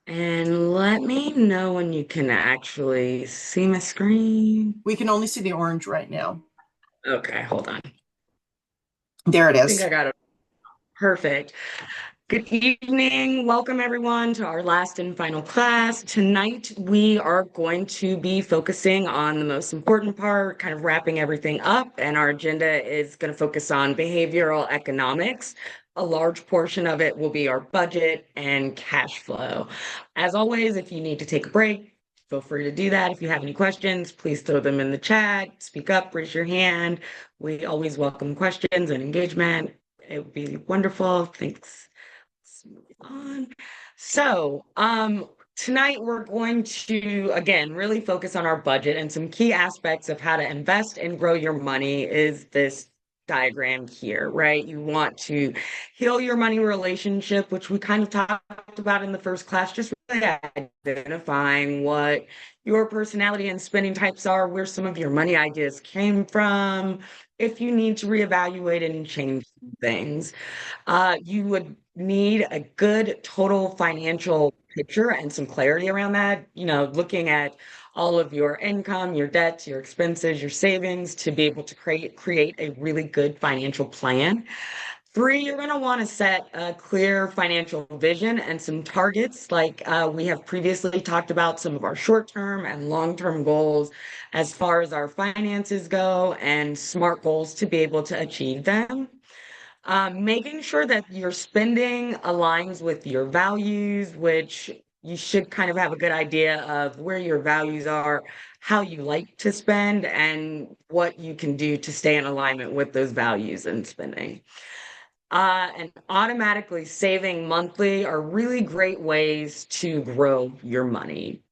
And let me know when you can actually see my screen. We can only see the orange right now. Okay, hold on. I There it think I is. got it. Perfect. Good evening. Welcome everyone to our last and final class. Tonight we are going to be focusing on the most important part, kind of wrapping everything up, and our agenda is going to focus on behavioral economics. A large portion of it will be our budget and cash flow. As always, if you need to take a break, feel free to do that. If you have any questions, please throw them in the chat, speak up, raise your hand. We always welcome questions and engagement. It would be wonderful. Thanks. Let's move on. So, tonight we're going to, again, really focus on our budget, and some key aspects of how to invest and grow your money is this diagram here, right? You want to heal your money relationship, which we kind of talked about in the first class, just really identifying what your personality and spending types are, where some of your money ideas came from, if you need to reevaluate and change things. You would need a good total financial picture and some clarity around that, looking at all of your income, your debts, your expenses, your savings to be able to create a really good financial plan. Three, you're going to want to set a clear financial vision and some targets, like we have previously talked about some of our short-term and long-term goals as far as our finances go, and SMART goals to be able to achieve them. Making sure that your spending aligns with your values, which you should kind of have a good idea of where your values are, how you like to spend, and what you can do to stay in alignment with those values and spending. And automatically saving monthly are really great ways to grow your money.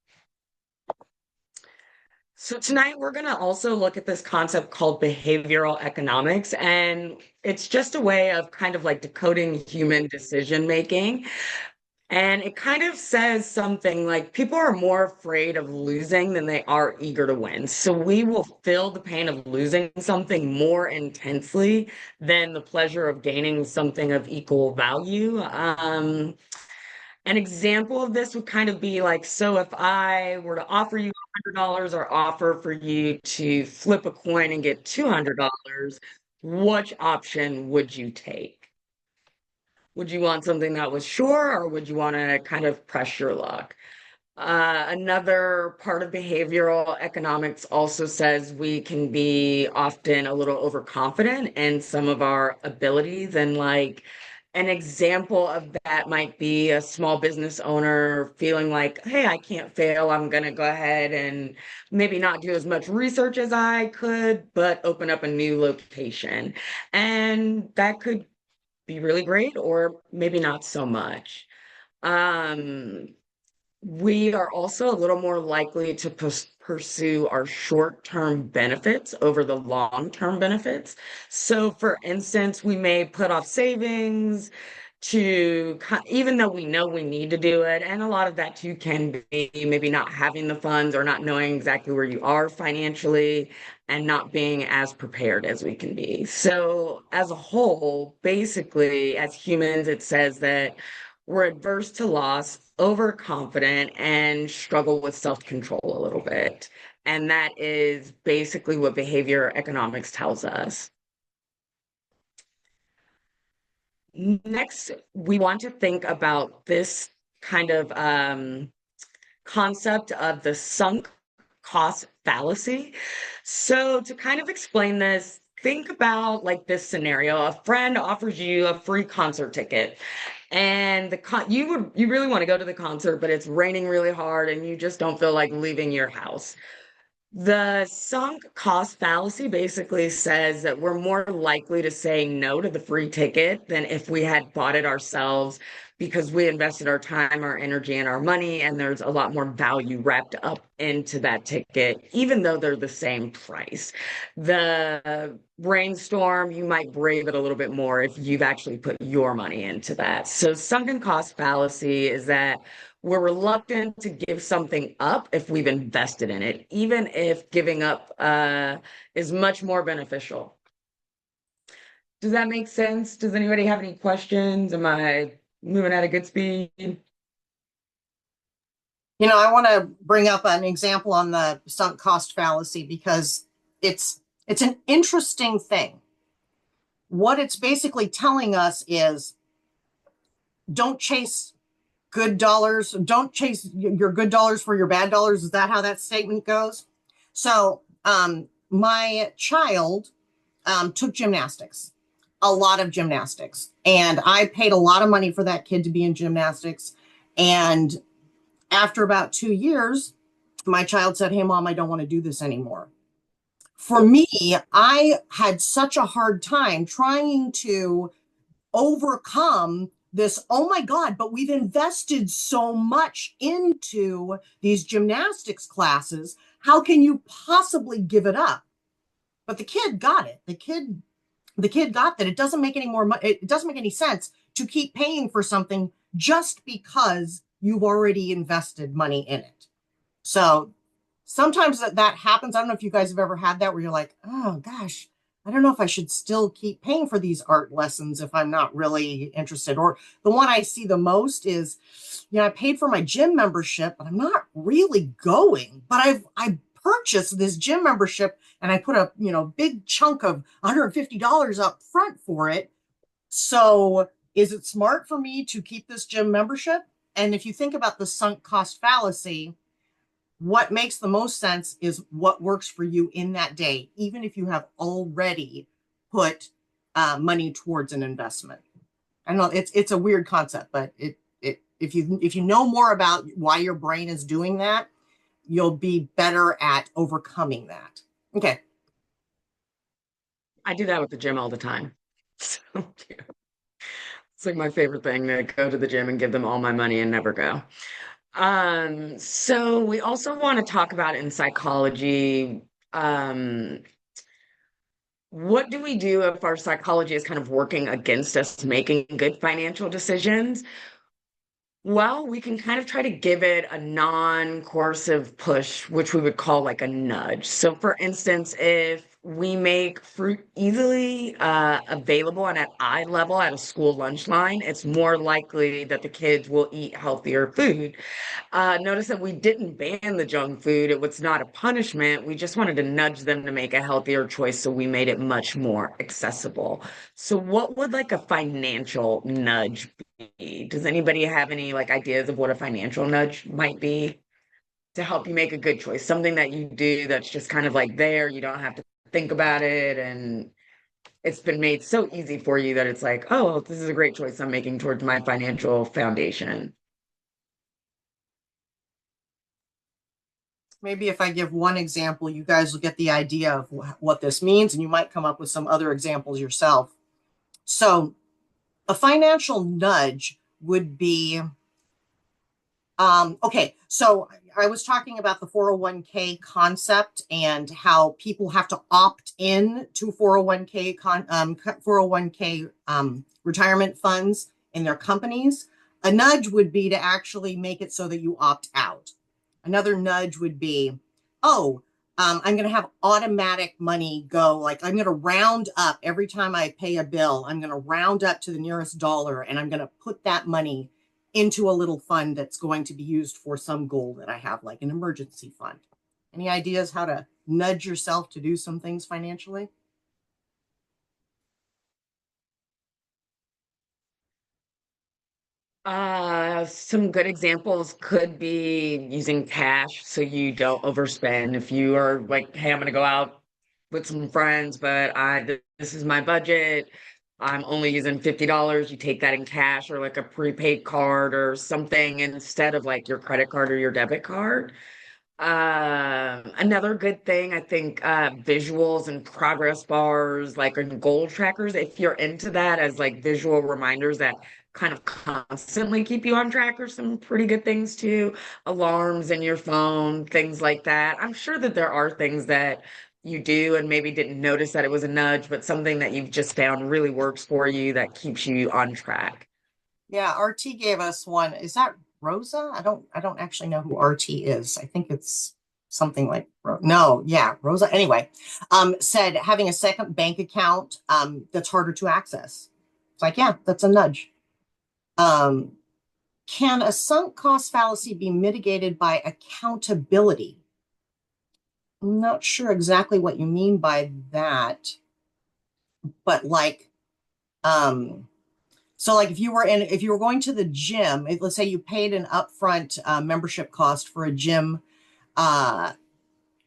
So tonight we're going to also look at this concept called behavioral economics, and it's just a way of kind of like decoding human decision making. And it kind of says something like people are more afraid of losing than they are eager to win. So we will feel the pain of losing something more intensely than the pleasure of gaining something of equal value. An example of this would kind of be like, so if I were to offer you $100 or offer for you to flip a coin and get $200, which option would you take? Would you want something that was sure, or would you want to kind of press your luck? Another part of behavioral economics also says we can be often a little overconfident in some of our abilities. And like an example of that might be a small business owner feeling like, hey, I can't fail. I'm going to go ahead and maybe not do as much research as I could, but open up a new location. And that could be really great, or maybe not so much. Um, we are also a little more likely to pursue our short-term benefits over the long-term benefits. So, for instance, we may put off savings to, even though we know we need to do it, and a lot of that too can be maybe not having the funds or not knowing exactly where you are financially and not being as prepared as we can be. So, as a whole, basically, as humans, it says that we're adverse to loss, overconfident, and struggle with self-control a little bit. And that is basically what behavior economics tells us. Next, we want to think about this kind of concept of the sunk cost fallacy. So, to kind of explain this, think about like this scenario. A friend offers you a free concert ticket, and you really want to go to the concert, but it's raining really hard and you just don't feel like leaving your house. The sunk cost fallacy basically says that we're more likely to say no to the free ticket than if we had bought it ourselves, because we invested our time, our energy, and our money, and there's a lot more value wrapped up into that ticket, even though they're the same price. The brainstorm, you might brave it a little bit more if you've actually put your money into that. So, sunken cost fallacy is that we're reluctant to give something up if we've invested in it, even if giving up is much more beneficial. Does that make sense? Does anybody have any questions? Am I moving at a good speed. I want to bring up an example on the sunk cost fallacy because it's an interesting thing. What it's basically telling us is don't chase good dollars, don't chase your good dollars for your bad dollars. Is that how that statement goes? So, my child took gymnastics, a lot of gymnastics, and I paid a lot of money for that kid to be in gymnastics. And after about 2 years, my child said, "Hey, Mom, I don't want to do this anymore." For me, I had such a hard time trying to overcome this. Oh my God, but we've invested so much into these gymnastics classes. How can you possibly give it up? But the kid got it. The kid got that it doesn't make any more money. It doesn't make any sense to keep paying for something just because you've already invested money in it. So sometimes that happens. I don't know if you guys have ever had that where you're like, oh gosh, I don't know if I should still keep paying for these art lessons if I'm not really interested. Or the one I see the most is, I paid for my gym membership, but I'm not really going. But I purchased this gym membership and I put a big chunk of $150 up front for it. So is it smart for me to keep this gym membership? And if you think about the sunk cost fallacy, what makes the most sense is what works for you in that day, even if you have already put money towards an investment. I know it's a weird concept, but if you know more about why your brain is doing that, you'll be better at overcoming that. Okay. I do that with the gym all the time. So, yeah. It's like my favorite thing to go to the gym and give them all my money and never go. So we also want to talk about in psychology, what do we do if our psychology is kind of working against us making good financial decisions? Well, we can kind of try to give it a non-coercive push, which we would call like a nudge. So, for instance, if we make fruit easily available and at eye level at a school lunch line, it's more likely that the kids will eat healthier food. Notice that we didn't ban the junk food. It was not a punishment. We just wanted to nudge them to make a healthier choice, so we made it much more accessible. So, what would like a financial nudge be? Does anybody have any like ideas of what a financial nudge might be to help you make a good choice? Something that you do that's just kind of like there, you don't have to think about it, and it's been made so easy for you that it's like, oh, this is a great choice I'm making towards my financial foundation. Maybe if I give one example, you guys will get the idea of what this means, and you might come up with some other examples yourself. So, a financial nudge would be okay. So, I was talking about the 401k concept and how people have to opt in to 401k retirement funds in their companies. A nudge would be to actually make it so that you opt out. Another nudge would be, oh, I'm going to have automatic money go. Like I'm going to round up every time I pay a bill. I'm going to round up to the nearest dollar and I'm going to put that money into a little fund that's going to be used for some goal that I have, like an emergency fund. Any ideas how to nudge yourself to do some things financially? Some good examples could be using cash so you don't overspend. If you are like, hey, I'm gonna go out with some friends, but this is my budget. I'm only using $50. You take that in cash or like a prepaid card or something instead of like your credit card or your debit card. Another good thing, I think, visuals and progress bars, like and goal trackers, if you're into that as like visual reminders that kind of constantly keep you on track are some pretty good things too. Alarms in your phone, things like that. I'm sure that there are things that you do and maybe didn't notice that it was a nudge, but something that you've just found really works for you that keeps you on track. Yeah, RT gave us one. Is that Rosa? I don't actually know who RT is. I think it's something like no, yeah, Rosa. Anyway, said having a second bank account that's harder to access. It's like, yeah, that's a nudge. Um, can a sunk cost fallacy be mitigated by accountability? I'm not sure exactly what you mean by that, but um, so like if you were going to the gym, let's say you paid an upfront membership cost for a gym, uh,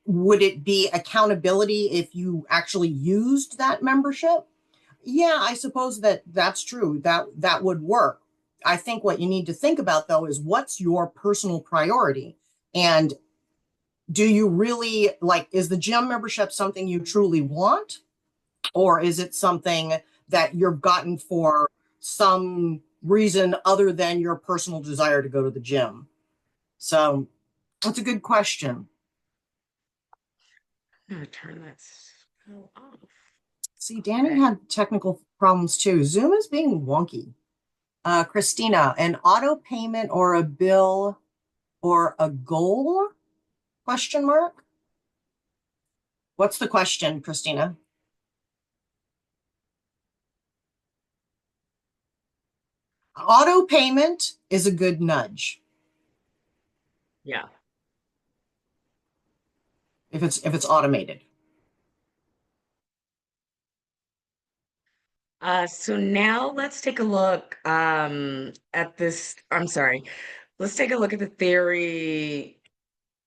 would it be accountability if you actually used that membership? Yeah, I suppose that's true. That would work. I think what you need to think about though is what's your personal priority, and do you really like, is the gym membership something you truly want, or is it something that you've gotten for some reason other than your personal desire to go to the gym? So that's a good question. I'm gonna turn that off. See, Danny Okay. had technical problems too. Zoom is being wonky. Christina, an auto payment or a bill or a goal? Question mark. What's the question, Christina? Auto payment is a good nudge Yeah. if it's automated. So now let's take a look at this. I'm sorry. Let's take a look at the theory,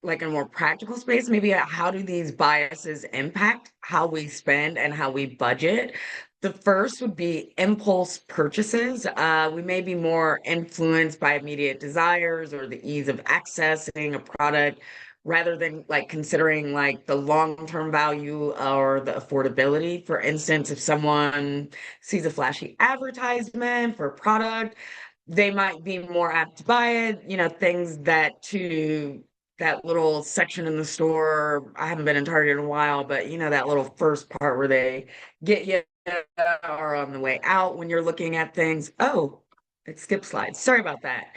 like in a more practical space, maybe how do these biases impact how we spend and how we budget? The first would be impulse purchases. We may be more influenced by immediate desires or the ease of accessing a product rather than like considering like the long-term value or the affordability. For instance, if someone sees a flashy advertisement for a product, they might be more apt to buy it, things that to that little section in the store. I haven't been in Target in a while, but that little first part where they get you or on the way out when you're looking at things. Oh, it skipped slides. Sorry about that.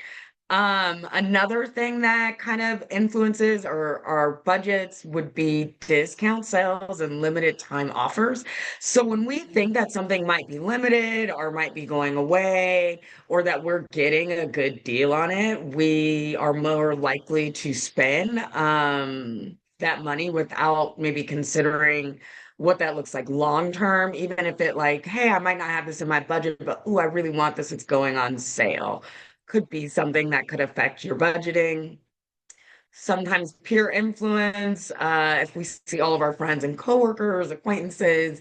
Another thing that kind of influences our budgets would be discount sales and limited time offers. So when we think that something might be limited or might be going away, or that we're getting a good deal on it, we are more likely to spend that money without maybe considering what that looks like long term, even if it like, hey, I might not have this in my budget, but oh, I really want this. It's going on sale. Could be something that could affect your budgeting. Sometimes peer influence, if we see all of our friends and coworkers, acquaintances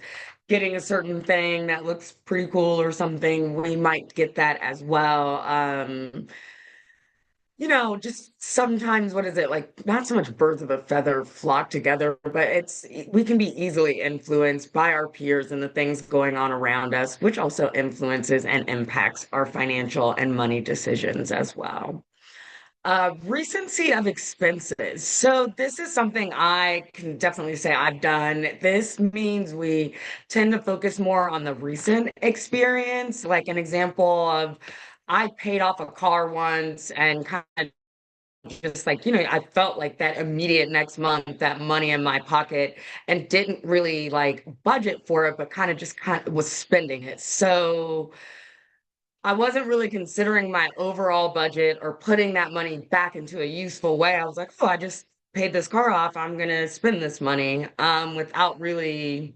getting a certain thing that looks pretty cool or something, we might get that as well. Just sometimes, what is it like? Not so much birds of a feather flock together, but we can be easily influenced by our peers and the things going on around us, which also influences and impacts our financial and money decisions as well. Recency of expenses. So this is something I can definitely say I've done. This means we tend to focus more on the recent experience. Like an example of I paid off a car once and kind of just like, I felt like that immediate next month, that money in my pocket and didn't really like budget for it, but kind of was spending it. So I wasn't really considering my overall budget or putting that money back into a useful way. I was like, oh, I just paid this car off. I'm gonna spend this money, without really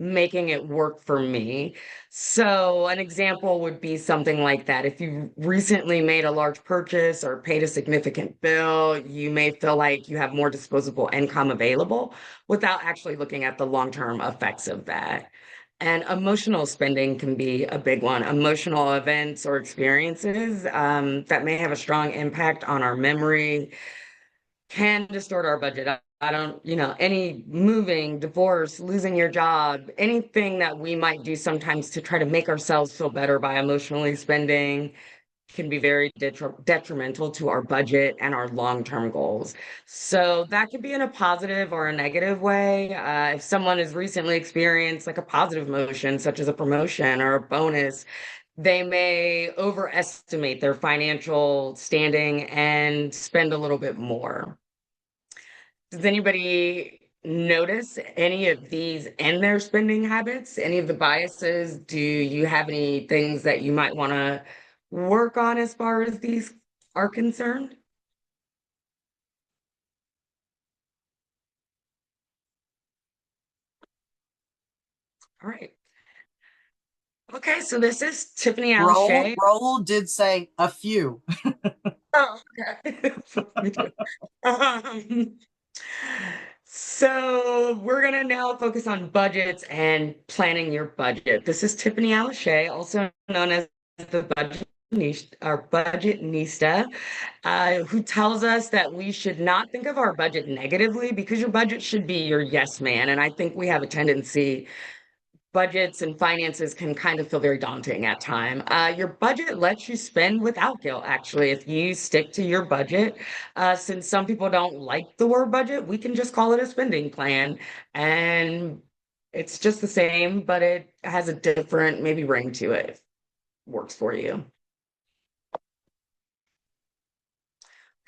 making it work for me. So an example would be something like that. If you recently made a large purchase or paid a significant bill, you may feel like you have more disposable income available without actually looking at the long-term effects of that. And emotional spending can be a big one. Emotional events or experiences that may have a strong impact on our memory can distort our budget. I don't, any moving, divorce, losing your job, anything that we might do sometimes to try to make ourselves feel better by emotionally spending can be very detrimental to our budget and our long-term goals. So that could be in a positive or a negative way. If someone has recently experienced like a positive emotion, such as a promotion or a bonus, they may overestimate their financial standing and spend a little bit more. Does anybody notice any of these in their spending habits? Any of the biases? Do you have any things that you might want to work on as far as these are concerned? All right. Okay, so this is Tiffany Alshay. Roll did say a few. Oh, okay. Me too. Um, so we're gonna now focus on budgets and planning your budget. This is Tiffany Alshay, also known as the budgetnista, who tells us that we should not think of our budget negatively because your budget should be your yes man. And I think we have a tendency budgets and finances can kind of feel very daunting at time. Your budget lets you spend without guilt, actually, if you stick to your budget. Since some people don't like the word budget, we can just call it a spending plan. And it's just the same, but it has a different maybe ring to it. If it works for you.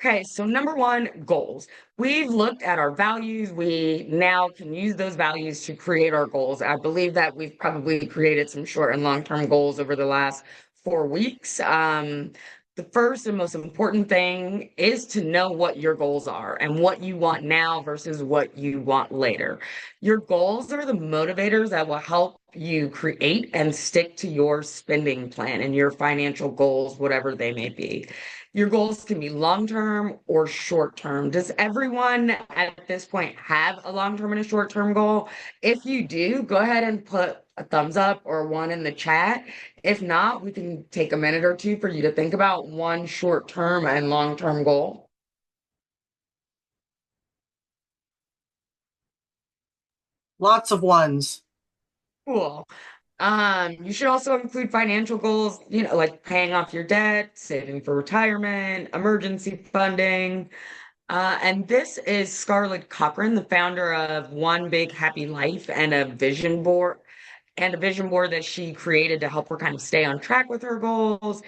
Okay, so number one, goals. We've looked at our values. We now can use those values to create our goals. I believe that we've probably created some short and long-term goals over the last 4 weeks. The first and most important thing is to know what your goals are and what you want now versus what you want later. Your goals are the motivators that will help you create and stick to your spending plan and your financial goals, whatever they may be. Your goals can be long term or short term. Does everyone at this point have a long term and a short term goal? If you do, go ahead and put a thumbs up or one in the chat. If not, we can take a minute or two for you to think about one short term and long term goal. Lots of ones. Cool. You should also include financial goals, like paying off your debt, saving for retirement, emergency funding. And this is Scarlett Cochran, the founder of One Big Happy Life and a vision board that she created to help her kind of stay on track with her goals.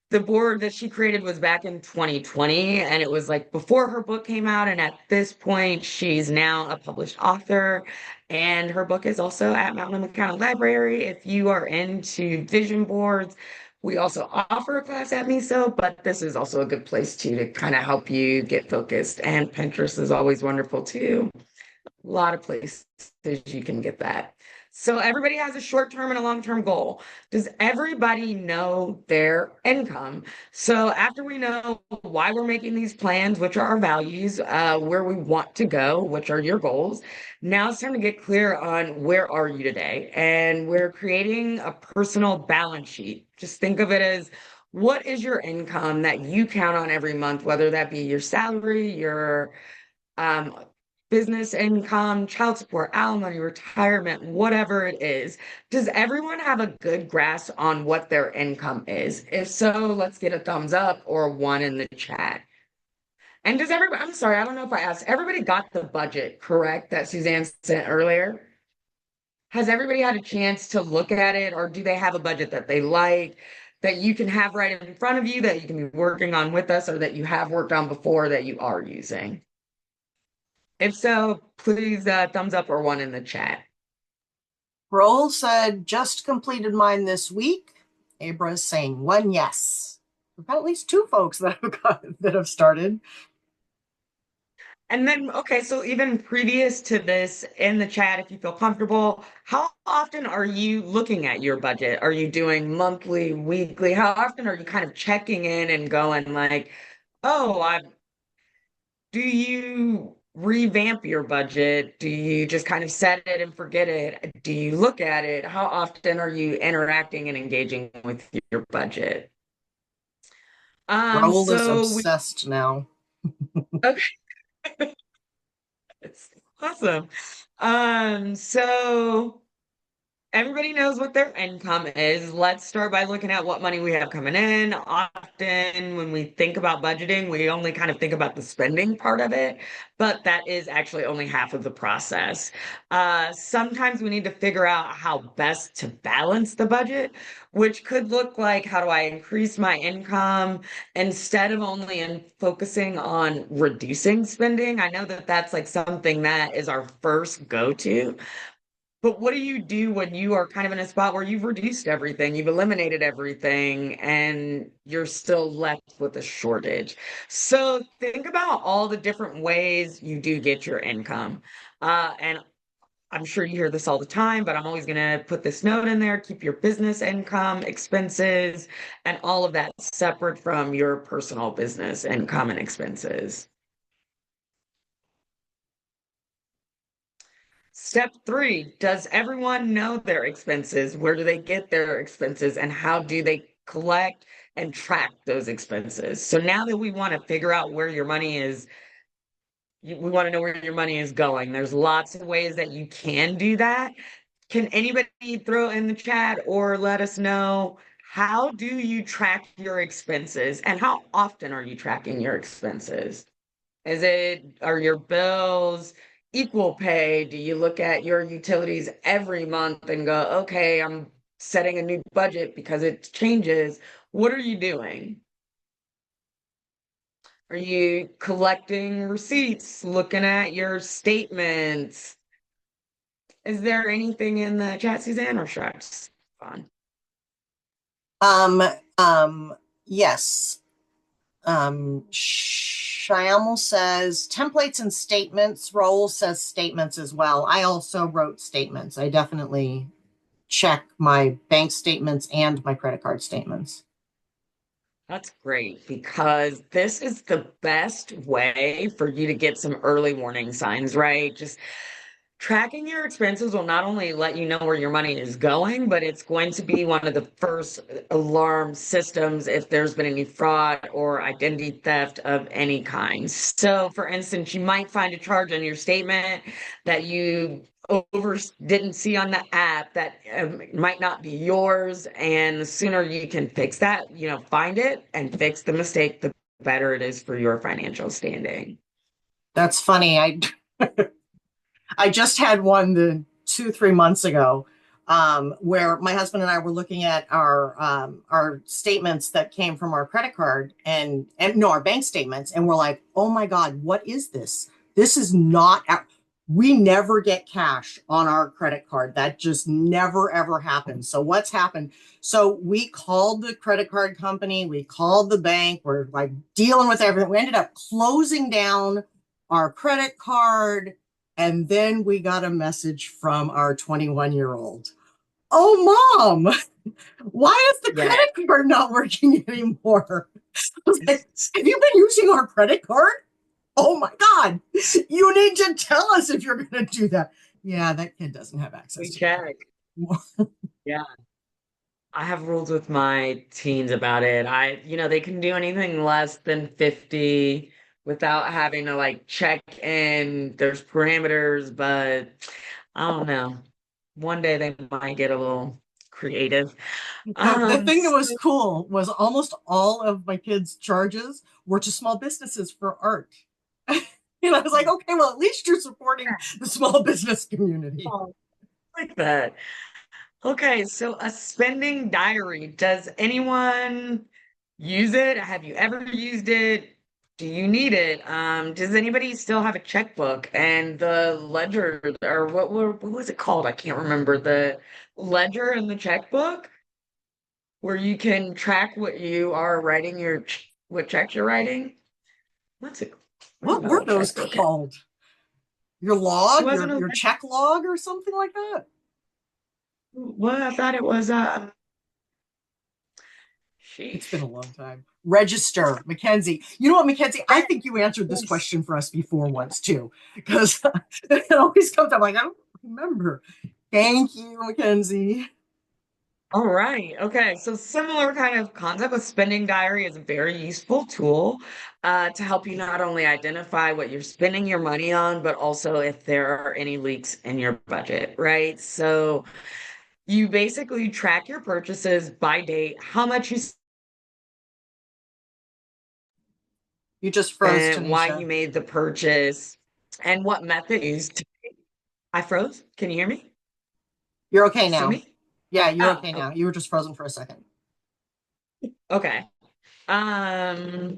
The board that she created was back in 2020, and it was like before her book came out. And at this point, she's now a published author, and her book is also at Mountain County Library. If you are into vision boards, we also offer a class at MESO, but this is also a good place too to kind of help you get focused. And Pinterest is always wonderful too. A lot of places you can get that. So everybody has a short-term and a long-term goal. Does everybody know their income? So after we know why we're making these plans, which are our values, where we want to go, which are your goals, now it's time to get clear on where are you today? And we're creating a personal balance sheet. Just think of it as what is your income that you count on every month, whether that be your salary, your um, business income, child support, alimony, retirement, whatever it is. Does everyone have a good grasp on what their income is? If so, let's get a thumbs up or a one in the chat. And does everybody, I'm sorry, I don't know if I asked, everybody got the budget correct that Suzanne sent earlier? Has everybody had a chance to look at it, or do they have a budget that they like, that you can have right in front of you, that you can be working on with us, or that you have worked on before that you are using? If so, please thumbs up or one in the chat. Roll said, just completed mine this week. Abra is saying one yes. We've got at least two folks that have started. And then, okay, so even previous to this in the chat, if you feel comfortable, how often are you looking at your budget? Are you doing monthly, weekly? How often are you kind of checking in and going like, oh, do you revamp your budget? Do you just kind of set it and forget it? Do you look at it? How often are you interacting and engaging with your budget? Raul is So we obsessed now. okay, it's awesome. So everybody knows what their income is. Let's start by looking at what money we have coming in. Often, when we think about budgeting, we only kind of think about the spending part of it, but that is actually only half of the process. Sometimes we need to figure out how best to balance the budget, which could look like how do I increase my income instead of only focusing on reducing spending. I know that that's like something that is our first go-to. But what do you do when you are kind of in a spot where you've reduced everything, you've eliminated everything, and you're still left with a shortage? So think about all the different ways you do get your income. And I'm sure you hear this all the time, but I'm always going to put this note in there. Keep your business income, expenses, and all of that separate from your personal business income and expenses. Step three, does everyone know their expenses? Where do they get their expenses and how do they collect and track those expenses? So now that we want to figure out where your money is, we want to know where your money is going. There's lots of ways that you can do that. Can anybody throw in the chat or let us know, how do you track your expenses and how often are you tracking your expenses? Are your bills equal pay? Do you look at your utilities every month and go, okay, I'm setting a new budget because it changes? What are you doing? Are you collecting receipts, looking at your statements? Is there anything in the chat, Suzanne, or should I just on? Um, yes. Shyamel says templates and statements. Roll says statements as well. I also wrote statements. I definitely check my bank statements and my credit card statements. That's great because this is the best way for you to get some early warning signs, right? Just tracking your expenses will not only let you know where your money is going, but it's going to be one of the first alarm systems if there's been any fraud or identity theft of any kind. So, for instance, you might find a charge on your statement that you over didn't see on the app that might not be yours, and the sooner you can fix that, find it and fix the mistake, the better it is for your financial standing. That's funny. I just had one 2, 3 months ago, where my husband and I were looking at our statements that came from our credit card and no, our bank statements, and we're like, oh my God, what is this? This is not. We never get cash on our credit card. That just never ever happens. So what's happened? So we called the credit card company, we called the bank, we're like dealing with everything. We ended up closing down our credit card. And then we got a message from our 21-year-old. Oh, Mom, why is the Yeah. credit card not working anymore? I was like, have you been using our credit card? Oh my God, you need to tell us if you're going to do that. Yeah, that kid doesn't have access We to credit check. anymore. Yeah. I have rules with my teens about it. They can do anything less than 50 without having to like check in. There's parameters, but I don't know. One day they might get a little creative. The thing that So was cool was almost all of my kids' charges were to small businesses for art. And I was like, okay, well, at least you're supporting the small business community. oh, like that. Okay, so a spending diary. Does anyone use it? Have you ever used it? Do you need it? Does anybody still have a checkbook and the ledger, or what was it called? I can't remember. The ledger and the checkbook where you can track what you are writing, what checks you're writing. What's it? Where's What my were old those checkbook? called? Your It log, wasn't a your check log or something like that? well, I thought it was It's been a sheesh. long time. Register, Mackenzie. You know what, Mackenzie? I think you answered this question for us before once too, because it always comes up like, I don't remember. Thank you, Mackenzie. All right. Okay. So similar kind of concept with spending diary is a very useful tool to help you not only identify what you're spending your money on, but also if there are any leaks in your budget, right? So you basically track your purchases by date, how much you You just froze, spent, why you Tanisha. made the purchase, and what method you used. I froze. Can you hear me? You're okay See now. me? Yeah, you're Oh, okay now. You were just frozen for a second. okay. Um,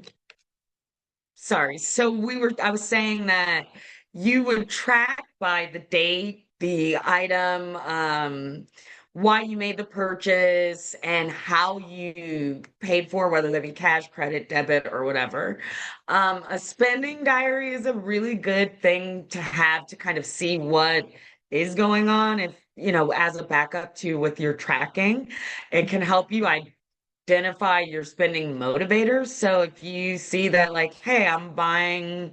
Sorry. I was saying that you would track by the date the item, why you made the purchase, and how you paid for, whether that be cash, credit, debit, or whatever. A spending diary is a really good thing to have to kind of see what is going on. If, as a backup to with your tracking, it can help you identify your spending motivators. So if you see that, like, hey, I'm buying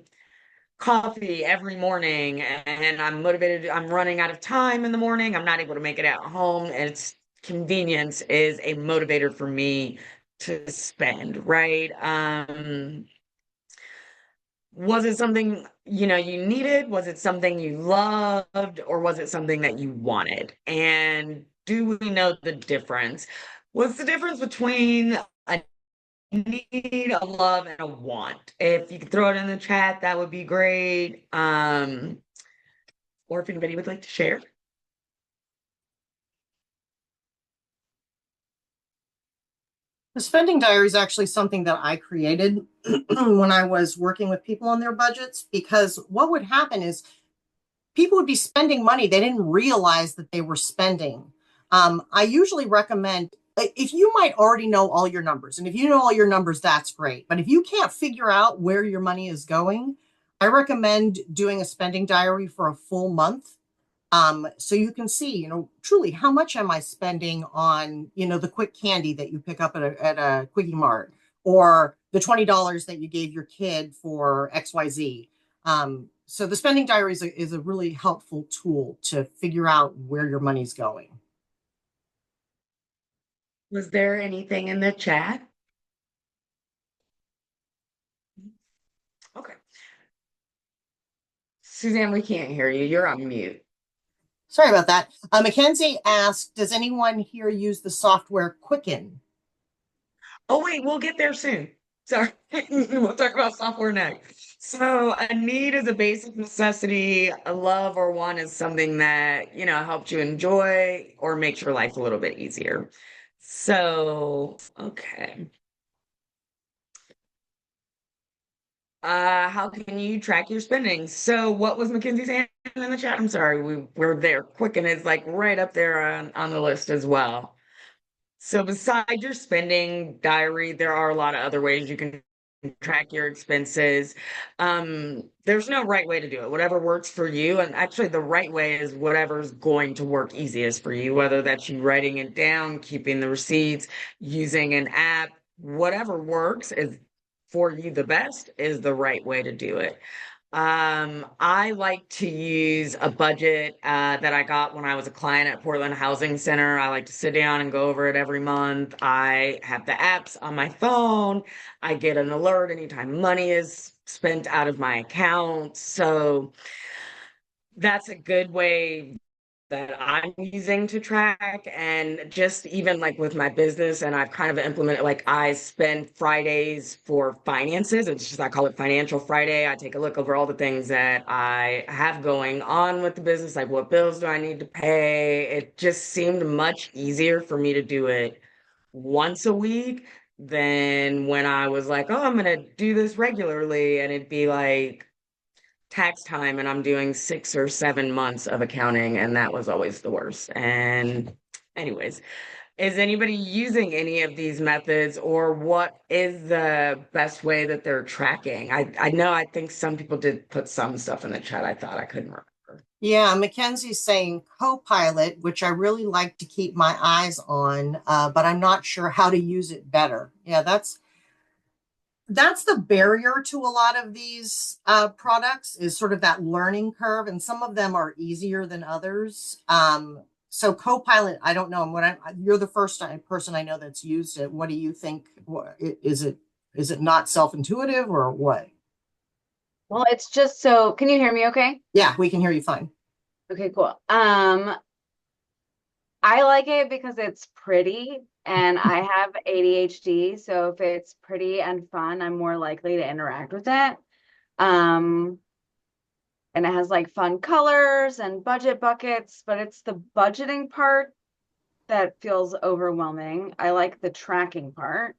coffee every morning and I'm motivated, I'm running out of time in the morning, I'm not able to make it at home, and it's convenience is a motivator for me to spend, right? Was it something, you needed? Was it something you loved? Or was it something that you wanted? And do we know the difference? What's the difference between a need, a love, and a want? If you could throw it in the chat, that would be great. Or if anybody would like to share. The spending diary is actually something that I created when I was working with people on their budgets, because what would happen is people would be spending money they didn't realize that they were spending. I usually recommend, if you might already know all your numbers, and if you know all your numbers, that's great. But if you can't figure out where your money is going, I recommend doing a spending diary for a full month. So you can see, truly how much am I spending on, the quick candy that you pick up at a Quickie Mart, or the $20 that you gave your kid for XYZ. So the spending diary is a really helpful tool to figure out where your money's going. Was there anything in the chat? Okay. Suzanne, we can't hear you. You're on mute. Sorry about that. Mackenzie asked, does anyone here use the software Quicken? Oh, wait, we'll get there soon. Sorry. We'll talk about software next. So a need is a basic necessity. A love or want is something that, helps you enjoy or makes your life a little bit easier. So, okay. How can you track your spending? So what was Mackenzie's answer in the chat? I'm sorry, we're there. Quicken is like right up there on the list as well. So besides your spending diary, there are a lot of other ways you can track your expenses. There's no right way to do it. Whatever works for you. And actually the right way is whatever's going to work easiest for you, whether that's you writing it down, keeping the receipts, using an app, whatever works is for you the best is the right way to do it. I like to use a budget that I got when I was a client at Portland Housing Center. I like to sit down and go over it every month. I have the apps on my phone. I get an alert anytime money is spent out of my account. So that's a good way that I'm using to track. And just even like with my business, and I've kind of implemented, like, I spend Fridays for finances. It's just, I call it Financial Friday. I take a look over all the things that I have going on with the business, like what bills do I need to pay. It just seemed much easier for me to do it once a week than when I was like, oh, I'm going to do this regularly. And it'd be like, tax time and I'm doing 6 or 7 months of accounting, and that was always the worst. And anyways, is anybody using any of these methods, or what is the best way that they're tracking? I know I think some people did put some stuff in the chat. I thought I couldn't remember. Yeah, Mackenzie's saying Copilot, which I really like to keep my eyes on, but I'm not sure how to use it better. Yeah, that's the barrier to a lot of these products, is sort of that learning curve, and some of them are easier than others. So Copilot, I don't know. You're the first person I know that's used it. What do you think? Is it not self-intuitive or what? Well, it's just so, can you hear me okay? Yeah, we can hear you fine. Okay, cool. I like it because it's pretty, and I have ADHD, so if it's pretty and fun, I'm more likely to interact with it. And it has like fun colors and budget buckets, but it's the budgeting part that feels overwhelming. I like the tracking part,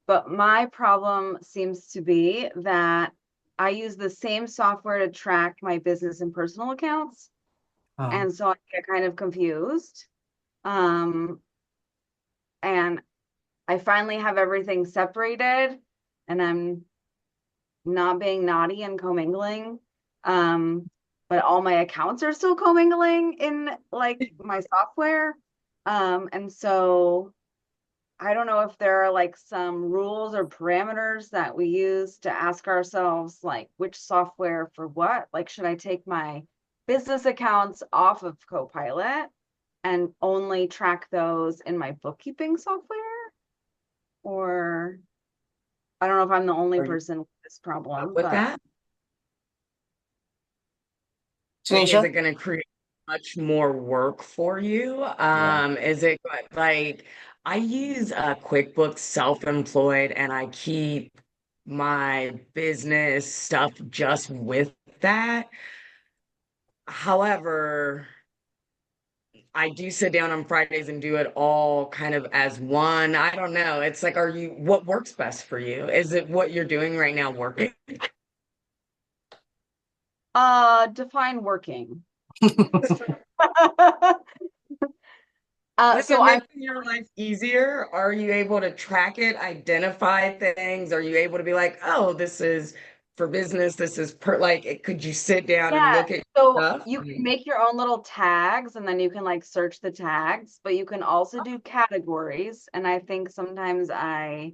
but my problem seems to be that I use the same software to track my business and personal accounts. Oh. And so I get kind of confused. Um, and I finally have everything separated and I'm not being naughty and commingling. But all my accounts are still commingling in like my software. And so I don't know if there are like some rules or parameters that we use to ask ourselves like which software for what. Like, should I take my business accounts off of Copilot and only track those in my bookkeeping software? Or I don't know if I'm the only Are you person with this up problem, with but that? Like, is Tanisha? it going to create much more work for you? Yeah. Is it like I use QuickBooks Self-Employed and I keep my business stuff just with that. However, I do sit down on Fridays and do it all kind of as one. I don't know. It's like, what works best for you? Is it what you're doing right now working? define working. Is So it I'm making your life easier? Are you able to track it, identify things? Are you able to be like, oh, this is for business, this is could you sit down and Yeah, look at so stuff? you can make your own little tags and then you can like search the tags, but you can also do categories. And I think sometimes I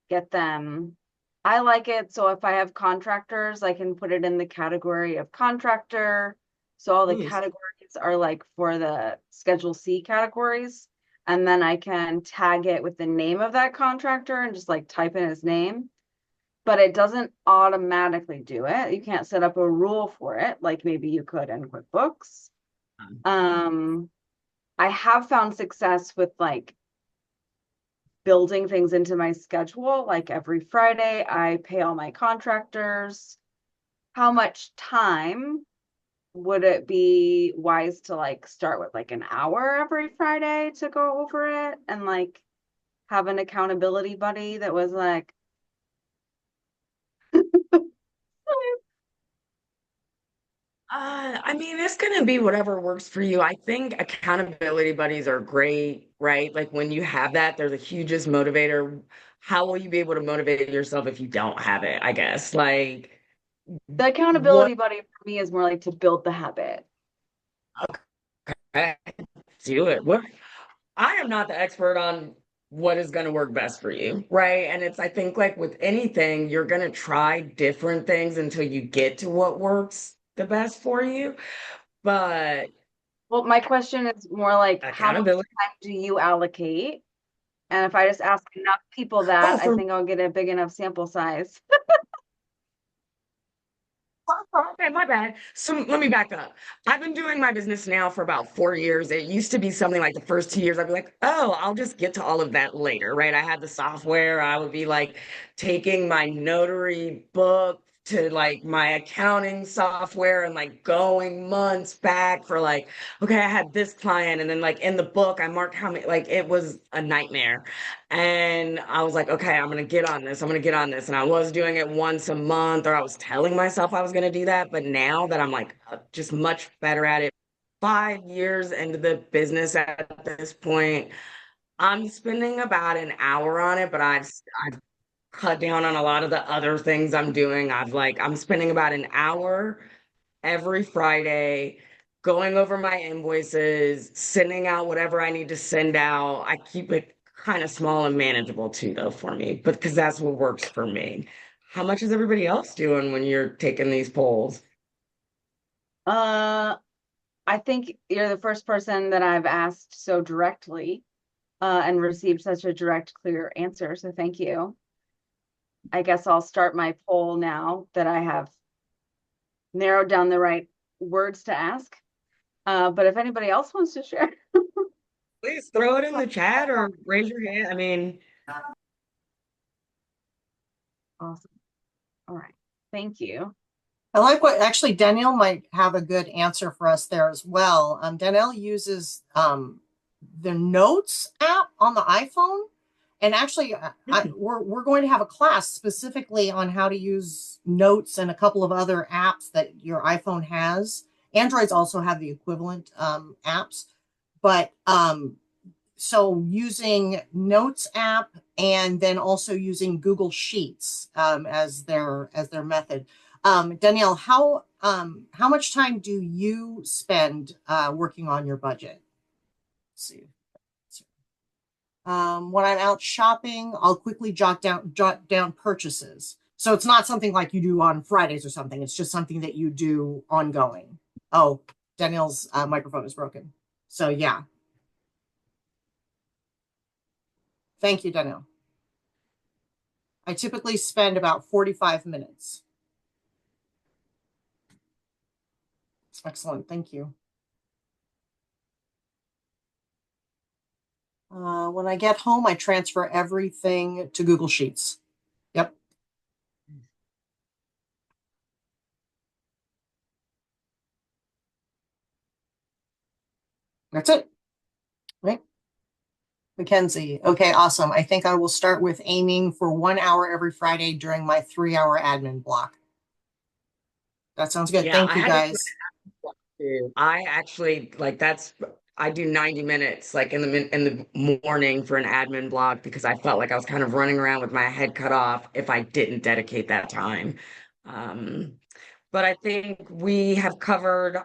get them. I like it. So if I have contractors, I can put it in the category of contractor. So all the Nice. categories are like for the Schedule C categories. And then I can tag it with the name of that contractor and just like type in his name, but it doesn't automatically do it. You can't set up a rule for it, like maybe you could in QuickBooks. Um, I have found success with like building things into my schedule. Like every Friday, I pay all my contractors. How much time would it be wise to like start with like an hour every Friday to go over it and like have an accountability buddy that was like, I mean, it's gonna be whatever works for you. I think accountability buddies are great, right? Like when you have that, they're the hugest motivator. How will you be able to motivate yourself if you don't have it? I guess. Like, the what? accountability buddy for me is more like to build the habit. Okay, do it. What? I am not the expert on what is going to work best for you, right? And I think like with anything, you're going to try different things until you get to what works the best for you. But Well, my question is more like, how much accountability. time do you allocate? And if I just ask enough people Oh, that, I for think I'll get a big enough sample size. okay, my bad. So let me back up. I've been doing my business now for about 4 years. It used to be something like the first 2 years, I'd be like, oh, I'll just get to all of that later, right? I had the software. I would be like taking my notary book to like my accounting software and like going months back for like, okay, I had this client. And then like in the book, I marked how many, like it was a nightmare. And I was like, okay, I'm gonna get on this. I'm gonna get on this. And I was doing it once a month, or I was telling myself I was gonna do that. But now that I'm like just much better at it, 5 years into the business at this point, I'm spending about an hour on it, but I've cut down on a lot of the other things I'm doing. I'm spending about an hour every Friday going over my invoices, sending out whatever I need to send out. I keep it kind of small and manageable too, though, for me, but because that's what works for me. How much is everybody else doing when you're taking these polls? Uh, I think you're the first person that I've asked so directly, and received such a direct, clear answer. So thank you. I guess I'll start my poll now that I have narrowed down the right words to ask. But if anybody else wants to share. Please throw it in the chat or raise your hand. I mean, Awesome. All right. Thank you. I like what actually Danielle might have a good answer for us there as well. Danielle uses the Notes app on the iPhone. And actually, we're going to have a class specifically on how to use Notes and a couple of other apps that your iPhone has Androids also have the equivalent apps, but so using Notes app and then also using Google Sheets as their method. Danielle, how much time do you spend working on your budget? Let's see. When I'm out shopping, I'll quickly jot down purchases. So it's not something like you do on Fridays or something. It's just something that you do ongoing. Oh, Danielle's microphone is broken. So yeah. Thank you, Danielle. I typically spend about 45 minutes. Excellent. Thank you. When I get home, I transfer everything to Google Sheets. Yep. That's it. Right. Mackenzie. Okay, awesome. I think I will start with aiming for 1 hour every Friday during my 3-hour admin block. That sounds good. Yeah, Thank I you, had to guys. too. I actually like I do 90 minutes like in the morning for an admin block because I felt like I was kind of running around with my head cut off if I didn't dedicate that time. Um, but I think we have covered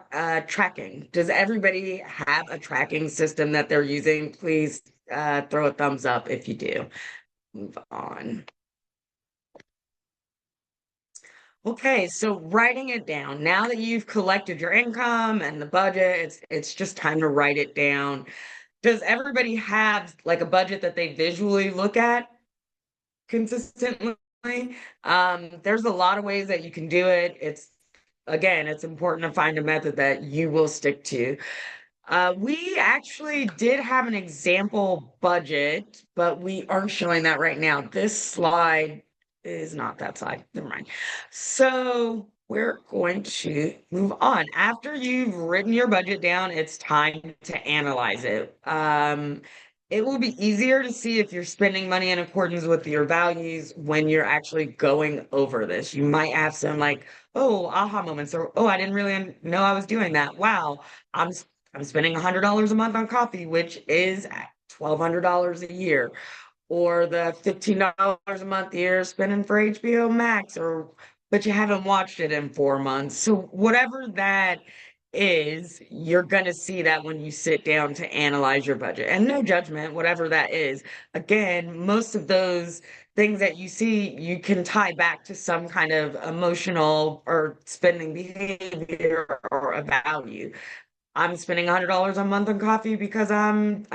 tracking. Does everybody have a tracking system that they're using? Please throw a thumbs up if you do. Move on. Okay, so writing it down. Now that you've collected your income and the budget, it's just time to write it down. Does everybody have like a budget that they visually look at consistently? There's a lot of ways that you can do it. It's important to find a method that you will stick to. We actually did have an example budget, but we aren't showing that right now. This slide is not that slide. Never mind. So we're going to move on. After you've written your budget down, it's time to analyze it. It will be easier to see if you're spending money in accordance with your values when you're actually going over this. You might have some like, oh, aha moments, or oh, I didn't really know I was doing that. Wow, I'm I'm spending $100 a month on coffee, which is $1,200 a year, or the $15 a month you're spending for HBO Max, or but you haven't watched it in 4 months. So whatever that is, you're gonna see that when you sit down to analyze your budget. And no judgment, whatever that is. Again, most of those things that you see, you can tie back to some kind of emotional or spending behavior or a value. I'm spending $100 a month on coffee because I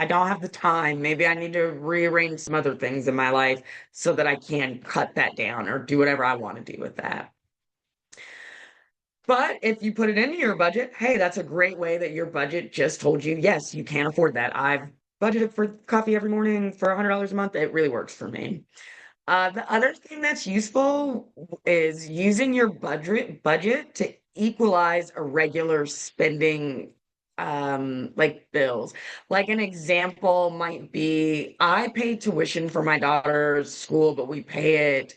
don't have the time. Maybe I need to rearrange some other things in my life so that I can cut that down or do whatever I want to do with that. But if you put it into your budget, hey, that's a great way that your budget just told you, yes, you can afford that. I've budgeted for coffee every morning for $100 a month. It really works for me. The other thing that's useful is using your budget to equalize irregular spending like bills. Like an example might be I pay tuition for my daughter's school, but we pay it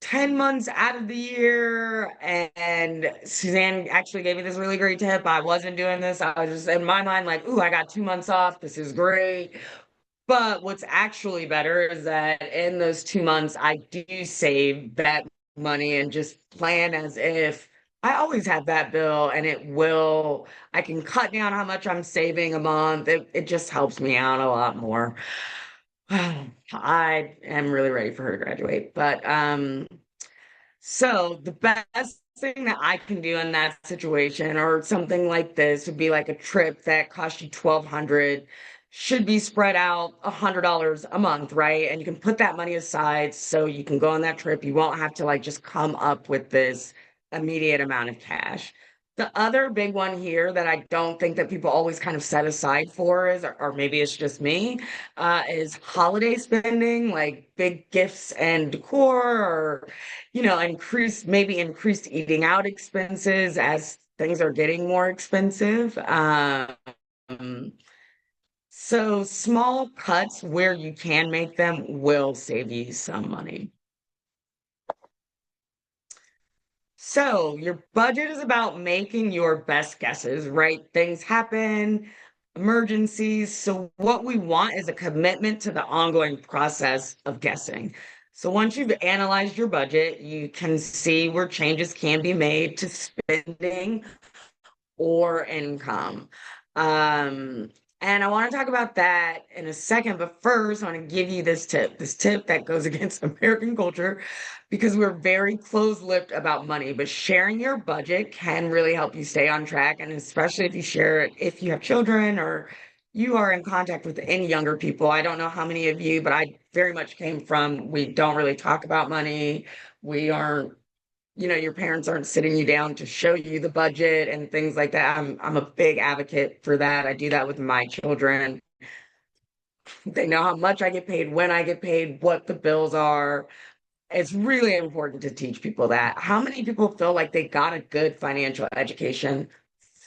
10 months out of the year. And Suzanne actually gave me this really great tip. I wasn't doing this. I was just in my mind like, ooh, I got 2 months off. This is great. But what's actually better is that in those 2 months, I do save that money and just plan as if I always have that bill and I can cut down how much I'm saving a month. It just helps me out a lot more. I am really ready for her to graduate. So the best thing that I can do in that situation or something like this would be like a trip that cost you 1,200 should be spread out $100 a month, right? And you can put that money aside so you can go on that trip. You won't have to like just come up with this immediate amount of cash. The other big one here that I don't think that people always kind of set aside for is, or maybe it's just me, is holiday spending, like big gifts and decor, or increased eating out expenses as things are getting more expensive. So small cuts where you can make them will save you some money. So your budget is about making your best guesses, right? Things happen, emergencies. So what we want is a commitment to the ongoing process of guessing. So once you've analyzed your budget, you can see where changes can be made to spending or income. Um, and I want to talk about that in a second, but first, I want to give you this tip that goes against American culture because we're very close-lipped about money, but sharing your budget can really help you stay on track. And especially if you share it, if you have children or you are in contact with any younger people. I don't know how many of you, but I very much came from, we don't really talk about money. We aren't your parents aren't sitting you down to show you the budget and things like that. I'm a big advocate for that. I do that with my children. They know how much I get paid, when I get paid, what the bills are. It's really important to teach people that. How many people feel like they got a good financial education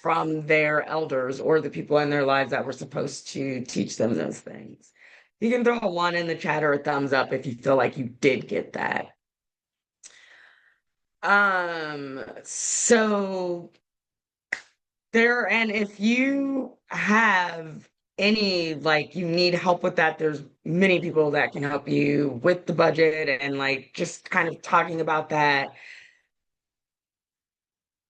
from their elders or the people in their lives that were supposed to teach them those things? You can throw a one in the chat or a thumbs up if you feel like you did get that. So there, and if you have any, like, you need help with that, there's many people that can help you with the budget and like just kind of talking about that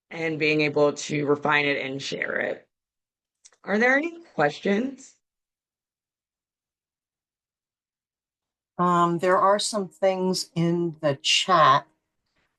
and being able to refine it and share it. Are there any questions? There are some things in the chat.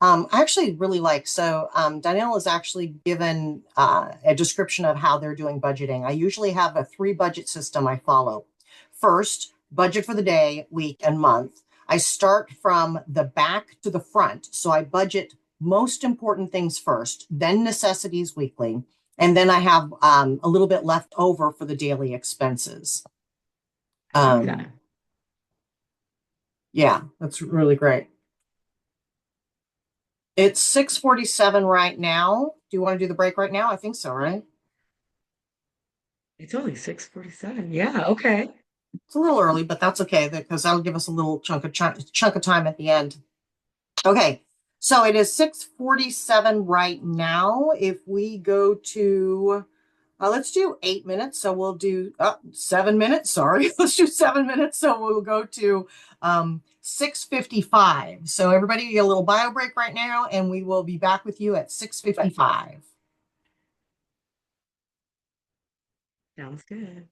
I actually really like, so Danielle has actually given a description of how they're doing budgeting. I usually have a 3 budget system I follow. First, budget for the day, week, and month. I start from the back to the front. So I budget most important things first, then necessities weekly, and then I have a little bit left over for the daily expenses. I like that. Yeah, that's really great. It's 6:47 right now. Do you want to do the break right now? I think so, right? It's only 6:47. Yeah, okay. It's a little early, but that's okay because that'll give us a little chunk of time at the end. Okay, so it is 6:47 right now. If we go to, let's do 8 minutes. So we'll do 7 minutes. Sorry, let's do 7 minutes. So we'll go to 6:55. So everybody get a little bio break right now, and we will be back with you at 6:55. Sounds good.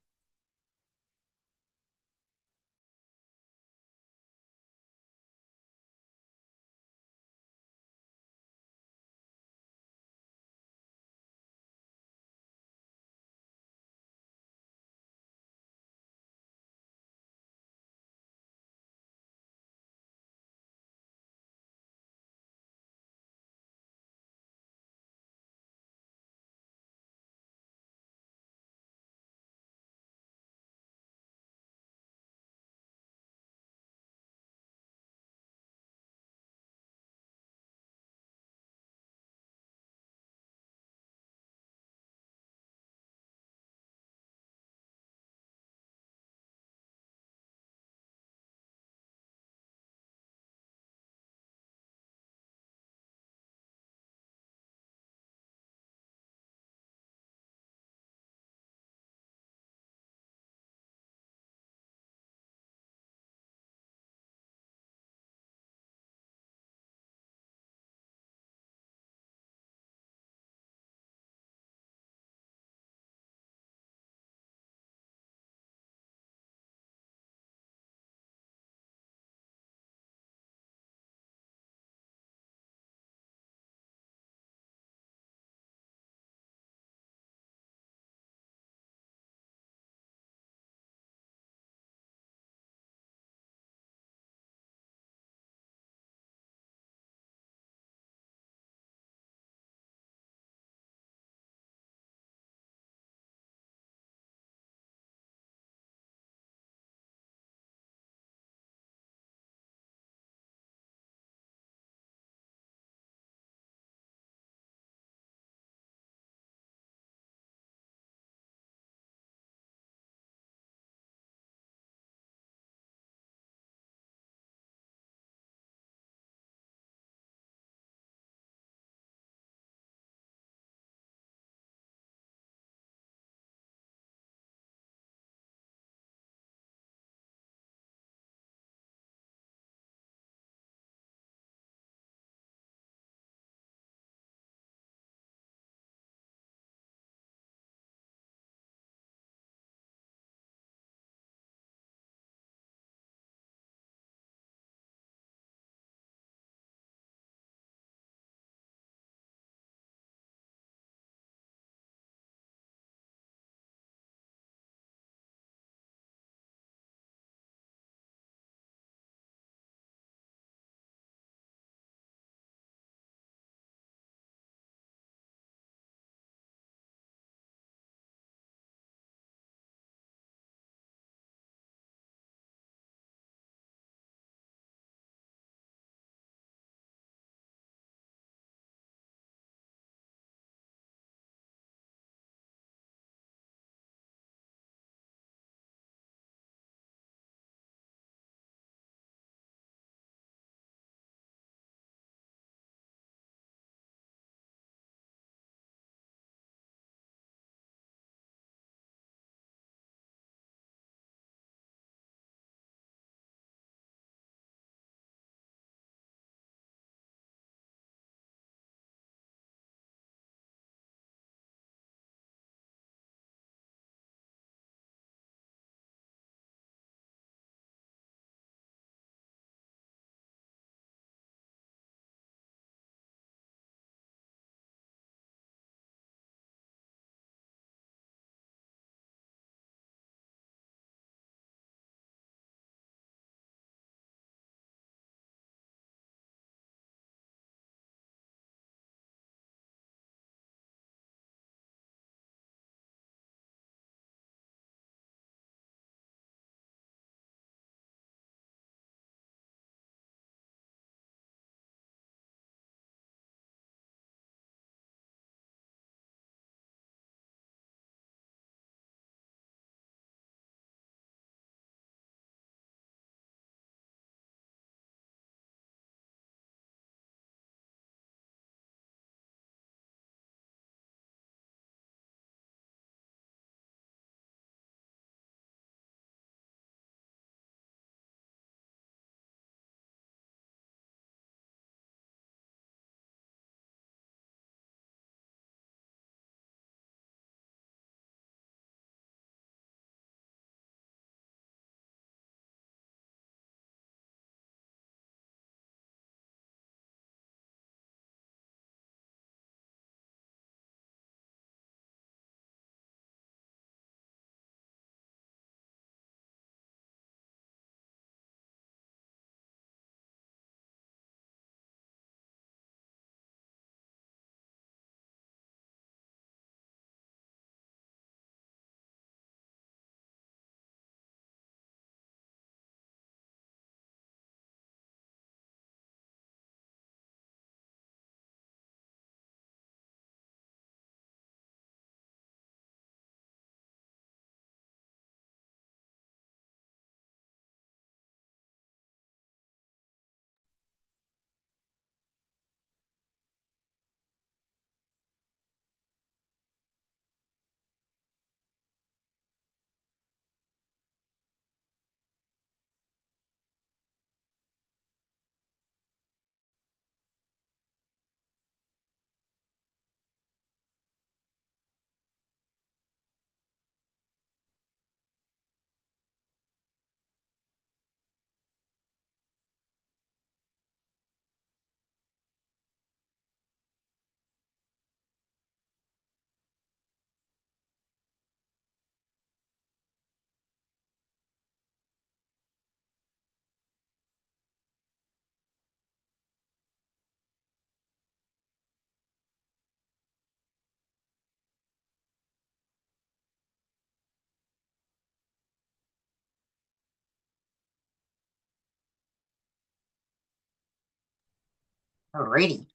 Alrighty.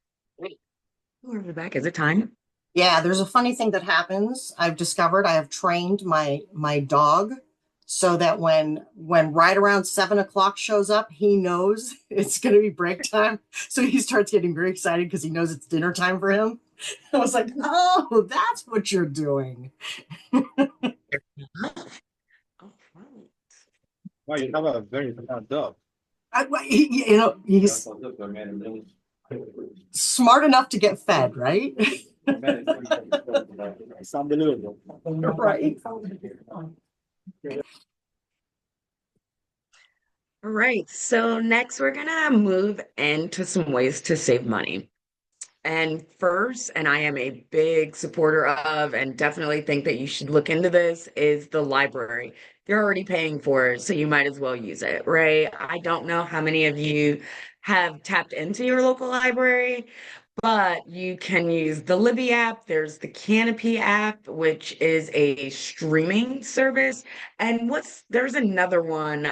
We're back. Is it time? Yeah, there's a funny thing that happens. I've discovered I have trained my dog so that when right around 7 o'clock shows up, he knows it's going to be break time. So he starts getting very excited because he knows it's dinner time for him. I was like, oh, that's what you're doing. Oh, right. Wow, you have a very smart dog. He's smart enough to get fed, right? It's unbelievable. Right. All right. So next we're gonna move into some ways to save money. And first, and I am a big supporter of, and definitely think that you should look into this, is the library. You're already paying for it, so you might as well use it, right? I don't know how many of you have tapped into your local library, but you can use the Libby app. There's the Canopy app, which is a streaming service. And there's another one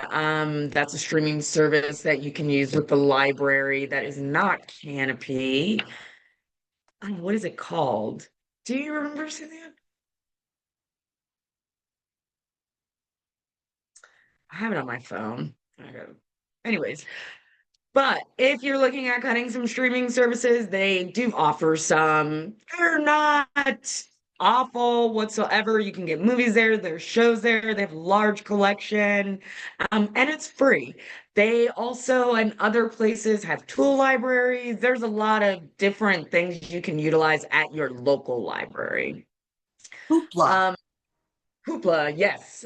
that's a streaming service that you can use with the library that is not Canopy. What is it called? Do you remember, Cynthia? I have it on my phone. Anyways, but if you're looking at cutting some streaming services, they do offer some. They're not awful whatsoever. You can get movies there, there's shows there, they have a large collection, and it's free. They also, and other places, have tool libraries. There's a lot of different things you can utilize at your local library. Hoopla. Um, Hoopla, yes.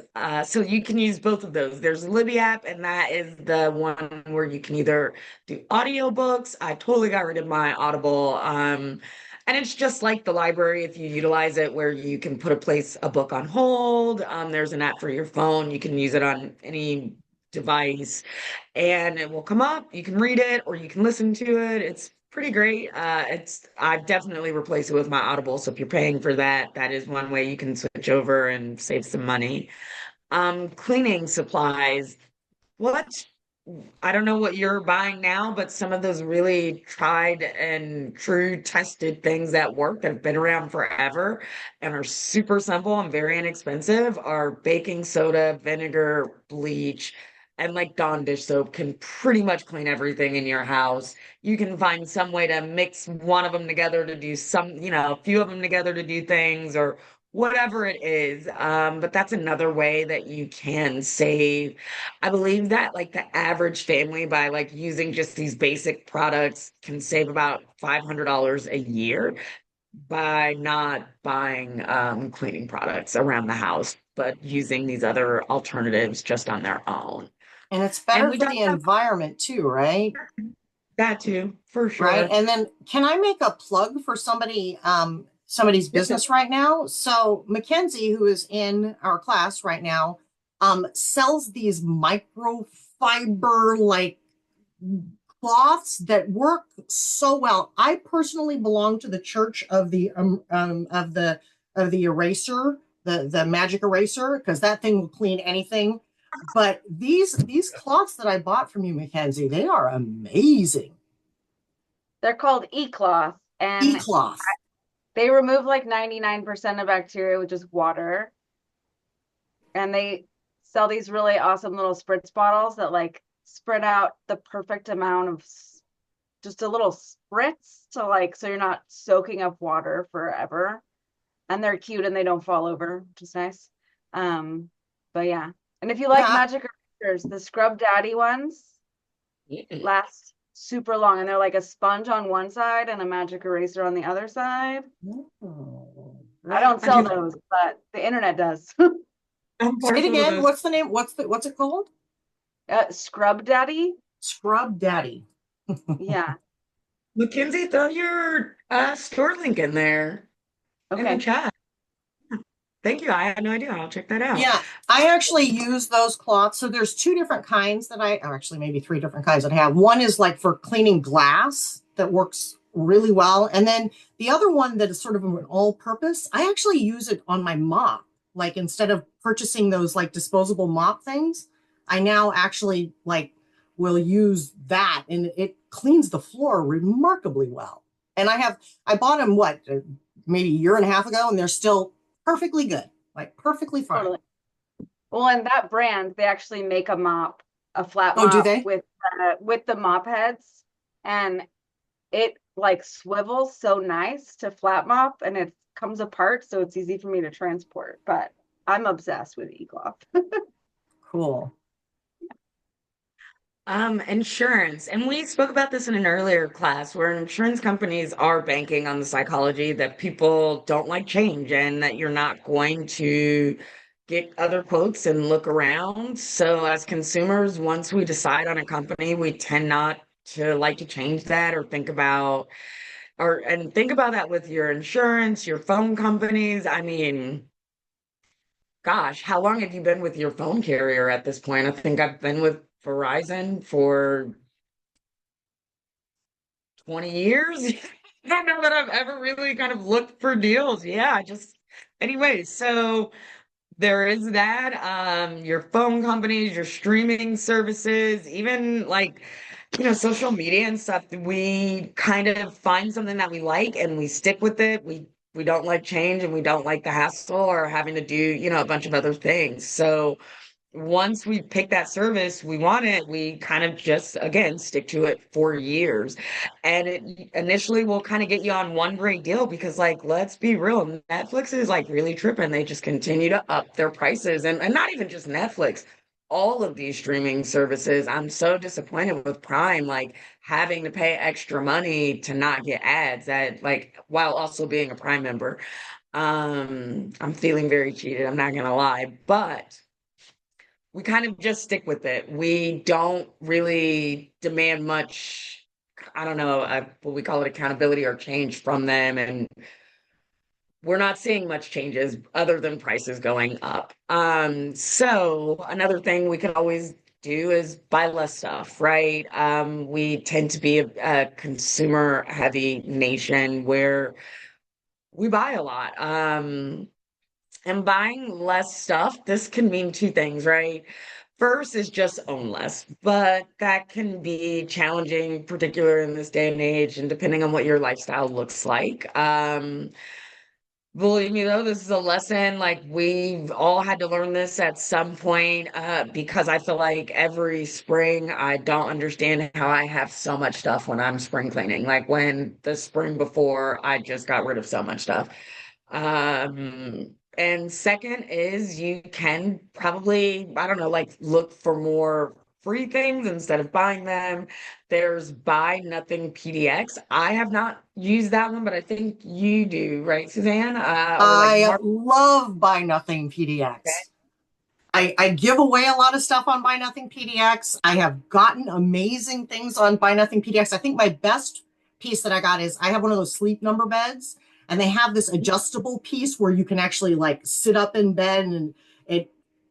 So you can use both of those. There's the Libby app, and that is the one where you can either do audiobooks. I totally got rid of my Audible. And it's just like the library if you utilize it, where you can put a book on hold. There's an app for your phone. You can use it on any device and it will come up. You can read it or you can listen to it. It's pretty great. I've definitely replaced it with my Audible. So if you're paying for that, that is one way you can switch over and save some money. Cleaning supplies. What? I don't know what you're buying now, but some of those really tried and true tested things that work that have been around forever and are super simple and very inexpensive are baking soda, vinegar, bleach, and like Dawn dish soap can pretty much clean everything in your house. You can find some way to mix one of them together to do a few of them together to do things or whatever it is. But that's another way that you can save. I believe that like the average family by like using just these basic products can save about $500 a year by not buying cleaning products around the house, but using these other alternatives just on their own. And it's And better we for talked the about environment too, right? that too, for Right. sure. And then can I make a plug for somebody's Yes, business right now? So Mackenzie, who is in our class right now, sells these microfiber like cloths that work so well. I personally belong to the church of the eraser, the magic eraser, because that thing will clean anything. But these cloths that I bought from you, Mackenzie, they are amazing. They're called e-cloth, and E-cloth. they remove like 99% of bacteria with just water. And they sell these really awesome little spritz bottles that like spread out the perfect amount of just a little spritz to like so you're not soaking up water forever. And they're cute and they don't fall over, which is nice. But yeah. And if you like Yeah. magic erasers, the Scrub Daddy ones last super long, and they're like a sponge on one side and a magic eraser on the other side. I don't sell those, but the internet does. Say it again. What's the name? What's it called? Scrub Daddy. Scrub Daddy. Yeah. Mackenzie, throw your store link in there in the Okay. chat. Thank you. I had no idea. I'll check that out. Yeah, I actually use those cloths. So there's two different kinds or actually maybe three different kinds that I have. One is like for cleaning glass that works really well. And then the other one that is sort of an all-purpose, I actually use it on my mop. Like instead of purchasing those like disposable mop things, I now actually like will use that, and it cleans the floor remarkably well. And I bought them maybe a year and a half ago, and they're still perfectly good, like perfectly fine. Totally. Well, and that brand, they actually make a mop, a flat Oh, do mop they? with the mop heads, and it like swivels so nice to flat mop, and it comes apart, so it's easy for me to transport. But I'm obsessed with eCloth. Cool. Insurance. And we spoke about this in an earlier class where insurance companies are banking on the psychology that people don't like change and that you're not going to get other quotes and look around. So as consumers, once we decide on a company, we tend not to like to change that or think about that with your insurance, your phone companies. I mean, gosh, how long have you been with your phone carrier at this point? I think I've been with Verizon for 20 years. I don't know that I've ever really kind of looked for deals. Yeah, anyway, so there is that. Your phone companies, your streaming services, even like, social media and stuff. We kind of find something that we like and we stick with it. We don't like change and we don't like the hassle or having to do, a bunch of other things. So once we pick that service, we want it, we kind of just, again, stick to it for years. And it initially will kind of get you on one great deal because, like, let's be real, Netflix is like really tripping. They just continue to up their prices. And not even just Netflix, all of these streaming services. I'm so disappointed with Prime, like having to pay extra money to not get ads that, like, while also being a Prime member. I'm feeling very cheated, I'm not gonna lie, but we kind of just stick with it. We don't really demand much, I don't know, what we call it, accountability or change from them. And we're not seeing much changes other than prices going up. So another thing we can always do is buy less stuff, right? We tend to be a consumer heavy nation where we buy a lot. And buying less stuff, this can mean two things, right? First is just own less, but that can be challenging, particularly in this day and age, and depending on what your lifestyle looks like. Believe me though, this is a lesson, like we've all had to learn this at some point, because I feel like every spring I don't understand how I have so much stuff when I'm spring cleaning. Like when the spring before, I just got rid of so much stuff. And second is you can probably, I don't know, like look for more free things instead of buying them. There's Buy Nothing PDX. I have not used that one, but I think you do, right, Suzanne? Or like I Mark. love Buy Nothing PDX. I give away a lot of stuff on Buy Nothing PDX. I have gotten amazing things on Buy Nothing PDX. I think my best piece that I got is I have one of those Sleep Number beds, and they have this adjustable piece where you can actually like sit up in bed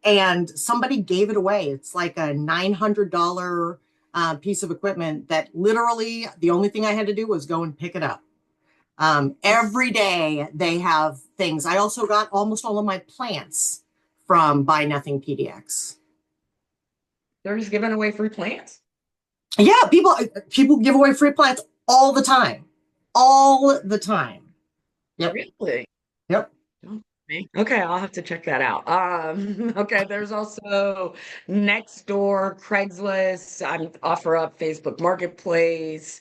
and somebody gave it away. It's like a $900 piece of equipment that literally the only thing I had to do was go and pick it up. Every day they have things. I also got almost all of my plants from Buy Nothing PDX. They're just giving away free plants. Yeah, people give away free plants all the time. All the time. Yep. Really? Yep. Okay, I'll have to check that out. Okay, there's also Nextdoor, Craigslist, offer up Facebook Marketplace.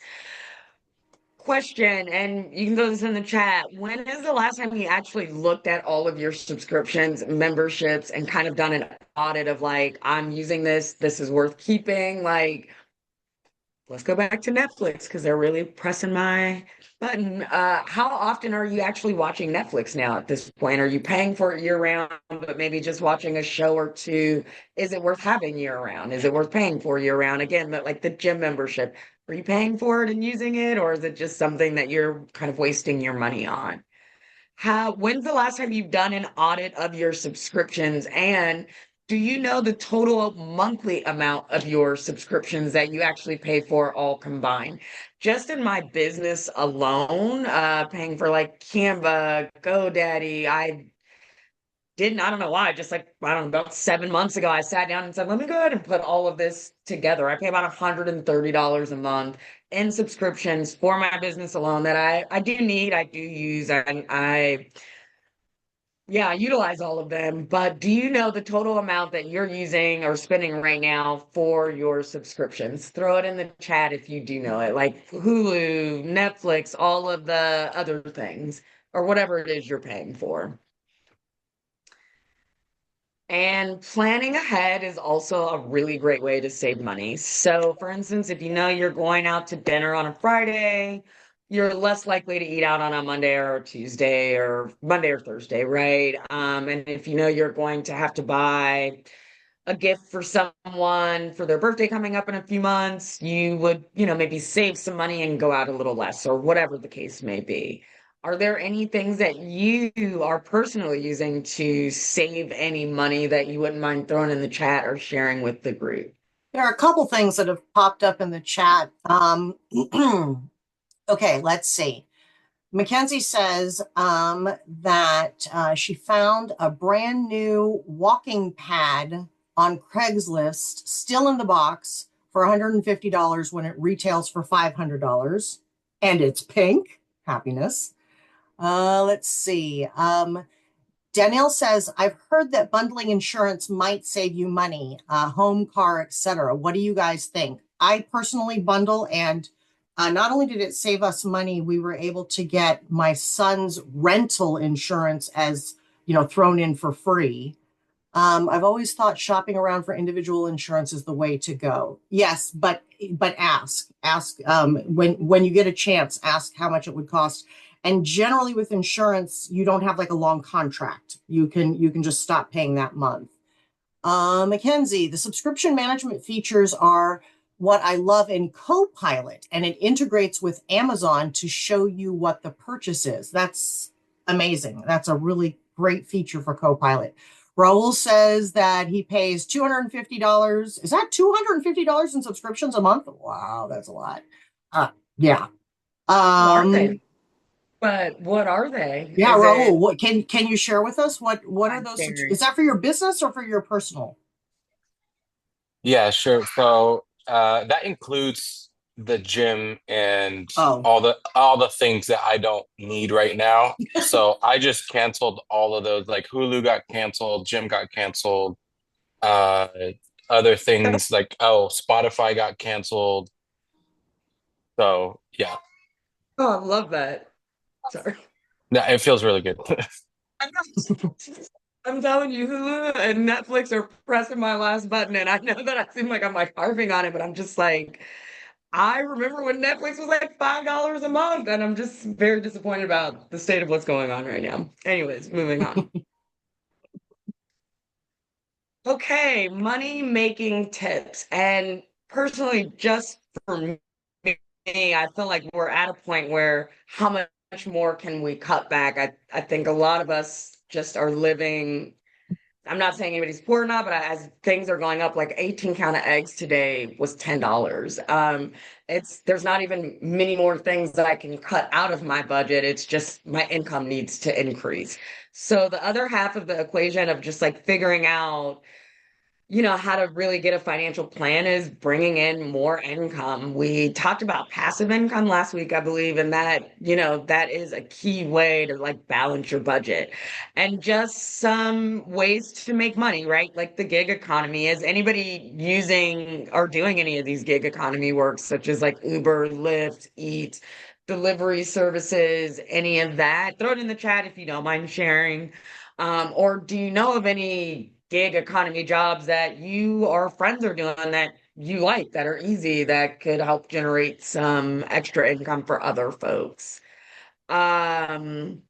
Question, and you can throw this in the chat. When is the last time you actually looked at all of your subscriptions, memberships, and kind of done an audit of like, I'm using this is worth keeping? Like, let's go back to Netflix because they're really pressing my button. How often are you actually watching Netflix now at this point? Are you paying for it year round, but maybe just watching a show or two? Is it worth having year round? Is it worth paying for year round? Again, like the gym membership, are you paying for it and using it, or is it just something that you're kind of wasting your money on? When's the last time you've done an audit of your subscriptions? And do you know the total monthly amount of your subscriptions that you actually pay for all combined? Just in my business alone, paying for like Canva, GoDaddy, I don't know why, just like, I don't know, about 7 months ago, I sat down and said, let me go ahead and put all of this together. I pay about $130 a month in subscriptions for my business alone that I do need, I do use, and yeah, I utilize all of them. But do you know the total amount that you're using or spending right now for your subscriptions? Throw it in the chat if you do know it, like Hulu, Netflix, all of the other things, or whatever it is you're paying for. And planning ahead is also a really great way to save money. So, for instance, if you know you're going out to dinner on a Friday, you're less likely to eat out on a Monday or Tuesday or Monday or Thursday, right? And if you know you're going to have to buy a gift for someone for their birthday coming up in a few months, you would, maybe save some money and go out a little less, or whatever the case may be. Are there any things that you are personally using to save any money that you wouldn't mind throwing in the chat or sharing with the group? There are a couple things that have popped up in the chat. Okay, let's see. Mackenzie says that she found a brand new walking pad on Craigslist, still in the box for $150 when it retails for $500. And it's pink. Happiness. Let's see. Danielle says, I've heard that bundling insurance might save you money, home, car, etc. What do you guys think? I personally bundle, and not only did it save us money, we were able to get my son's rental insurance as, thrown in for free. I've always thought shopping around for individual insurance is the way to go. Yes, but ask when you get a chance, ask how much it would cost. And generally with insurance, you don't have like a long contract. You can just stop paying that month. Mackenzie, the subscription management features are what I love in Copilot, and it integrates with Amazon to show you what the purchase is. That's amazing. That's a really great feature for Copilot. Raul says that he pays $250. Is that $250 in subscriptions a month? Wow, that's a lot. Yeah. Are they? But what are they? Yeah, Is Raul, it what can you share with us? What are those? Is that for your business or for your personal? Yeah, sure. So that includes the gym and Oh, all the things that I don't need right now. So I just canceled all of those. Like Hulu got canceled, gym got canceled. Uh, Other things like Spotify got canceled. So yeah, Oh, I love that. Sorry. no, it feels really good. I'm telling you, Hulu and Netflix are pressing my last button, and I know that I seem like I'm like harping on it, but I'm just like, I remember when Netflix was like $5 a month, and I'm just very disappointed about the state of what's going on right now. Anyways, moving on. Okay, money making tips. And personally, just for me, I feel like we're at a point where how much more can we cut back? I think a lot of us just are living. I'm not saying anybody's poor or not, but as things are going up, like 18 count of eggs today was $10. There's not even many more things that I can cut out of my budget. It's just my income needs to increase. So the other half of the equation of just like figuring out how to really get a financial plan is bringing in more income. We talked about passive income last week, I believe, and that is a key way to like balance your budget and just some ways to make money, right? Like the gig economy. Is anybody using or doing any of these gig economy works, such as like Uber, Lyft, Eat, delivery services, any of that? Throw it in the chat if you don't mind sharing. Or do you know of any gig economy jobs that you or friends are doing that you like, that are easy, that could help generate some extra income for other folks? Um,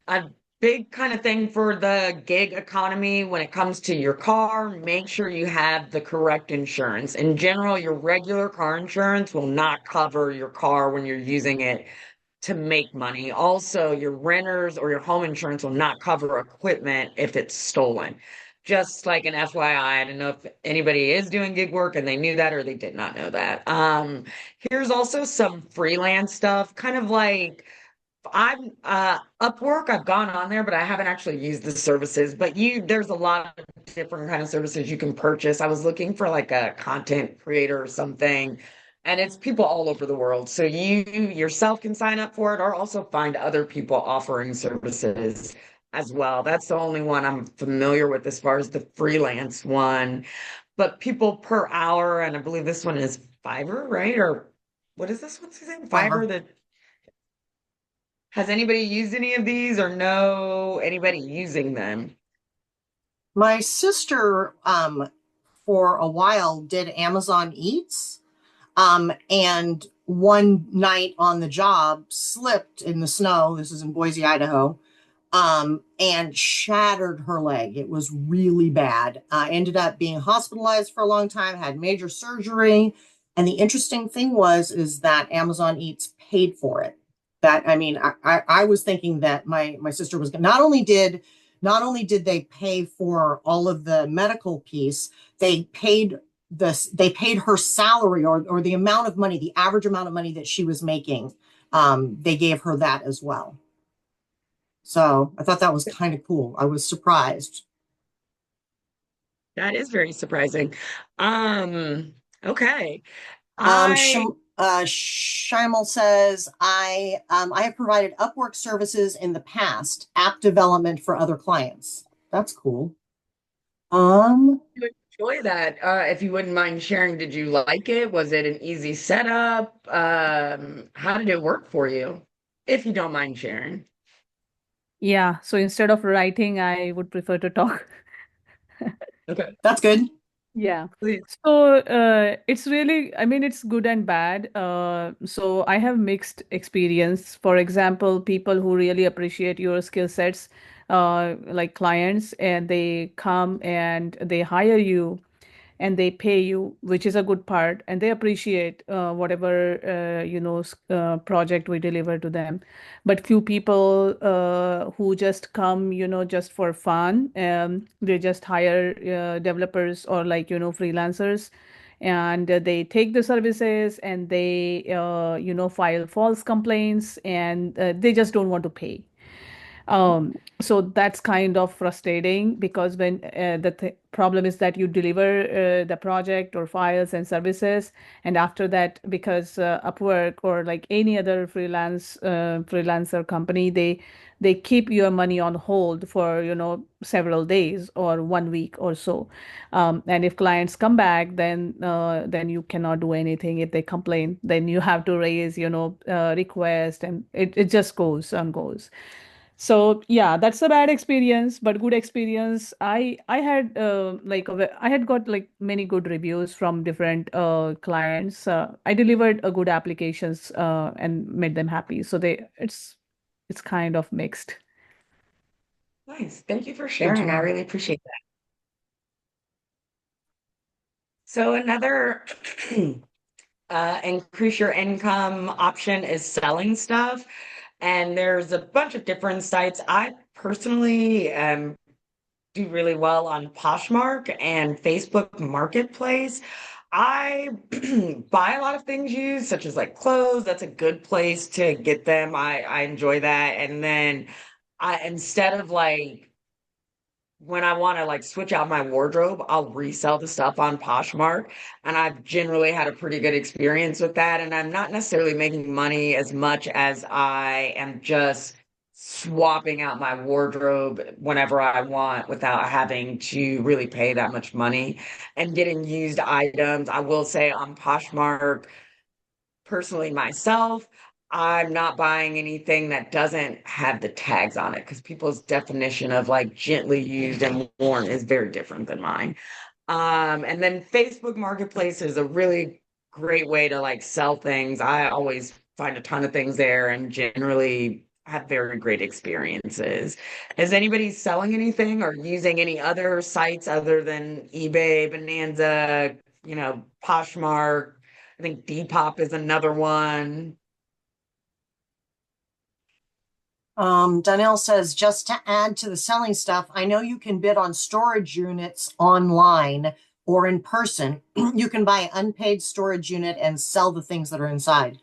a big kind of thing for the gig economy when it comes to your car, make sure you have the correct insurance. In general, your regular car insurance will not cover your car when you're using it to make money. Also, your renters or your home insurance will not cover equipment if it's stolen. Just like an FYI, I don't know if anybody is doing gig work and they knew that or they did not know that. Here's also some freelance stuff, kind of like I'm Upwork, I've gone on there, but I haven't actually used the services. But there's a lot of different kind of services you can purchase. I was looking for like a content creator or something, and it's people all over the world. So you yourself can sign up for it or also find other people offering services as well. That's the only one I'm familiar with as far as the freelance one. But people per hour, and I believe this one is Fiverr, right? Or what is this one, Suzanne? Fiverr Fiverr. that has anybody used any of these or know anybody using them? My sister, for a while did Amazon Eats. And one night on the job slipped in the snow. This is in Boise, Idaho. And shattered her leg. It was really bad. Ended up being hospitalized for a long time, had major surgery. And the interesting thing is that Amazon Eats paid for it. That, I mean, I was thinking that my sister was not only did they pay for all of the medical piece, they paid her salary or the amount of money, the average amount of money that she was making. They gave her that as well. So I thought that was kind of cool. I was surprised. That is very surprising. Okay. Sh I Shimal says, I have provided Upwork services in the past, app development for other clients. That's cool. enjoy that. If you wouldn't mind sharing, did you like it? Was it an easy setup? How did it work for you? If you don't mind sharing. Yeah, so instead of writing, I would prefer to talk. Okay, That's good. Yeah. please. So it's really, I mean, it's good and bad. So I have mixed experience. For example, people who really appreciate your skill sets, like clients, and they come and they hire you and they pay you, which is a good part, and they appreciate whatever project we deliver to them. But few people who just come, just for fun, they just hire developers or freelancers, and they take the services and they file false complaints, and they just don't want to pay. So that's kind of frustrating because when the problem is that you deliver the project or files and services, and after that, because Upwork or like any other freelancer company, they keep your money on hold for several days or 1 week or so. And if clients come back, then you cannot do anything. If they complain, then you have to raise request, and it just goes and goes. So yeah, that's a bad experience, but good experience. I had I had got like many good reviews from different clients. I delivered a good applications and made them happy. So it's kind of mixed. Nice. Thank you for Good to sharing. I know. really appreciate that. So another increase your income option is selling stuff. And there's a bunch of different sites. I personally do really well on Poshmark and Facebook Marketplace. I buy a lot of things used, such as like clothes. That's a good place to get them. I enjoy that. And then instead of like when I want to like switch out my wardrobe, I'll resell the stuff on Poshmark. And I've generally had a pretty good experience with that. And I'm not necessarily making money as much as I am just swapping out my wardrobe whenever I want without having to really pay that much money and getting used items. I will say on Poshmark, personally myself, I'm not buying anything that doesn't have the tags on it because people's definition of like gently used and worn is very different than mine. And then Facebook Marketplace is a really great way to like sell things. I always find a ton of things there and generally have very great experiences. Is anybody selling anything or using any other sites other than eBay, Bonanza, Poshmark? I think Depop is another one. Donnell says, just to add to the selling stuff, I know you can bid on storage units online or in person. You can buy an unpaid storage unit and sell the things that are inside.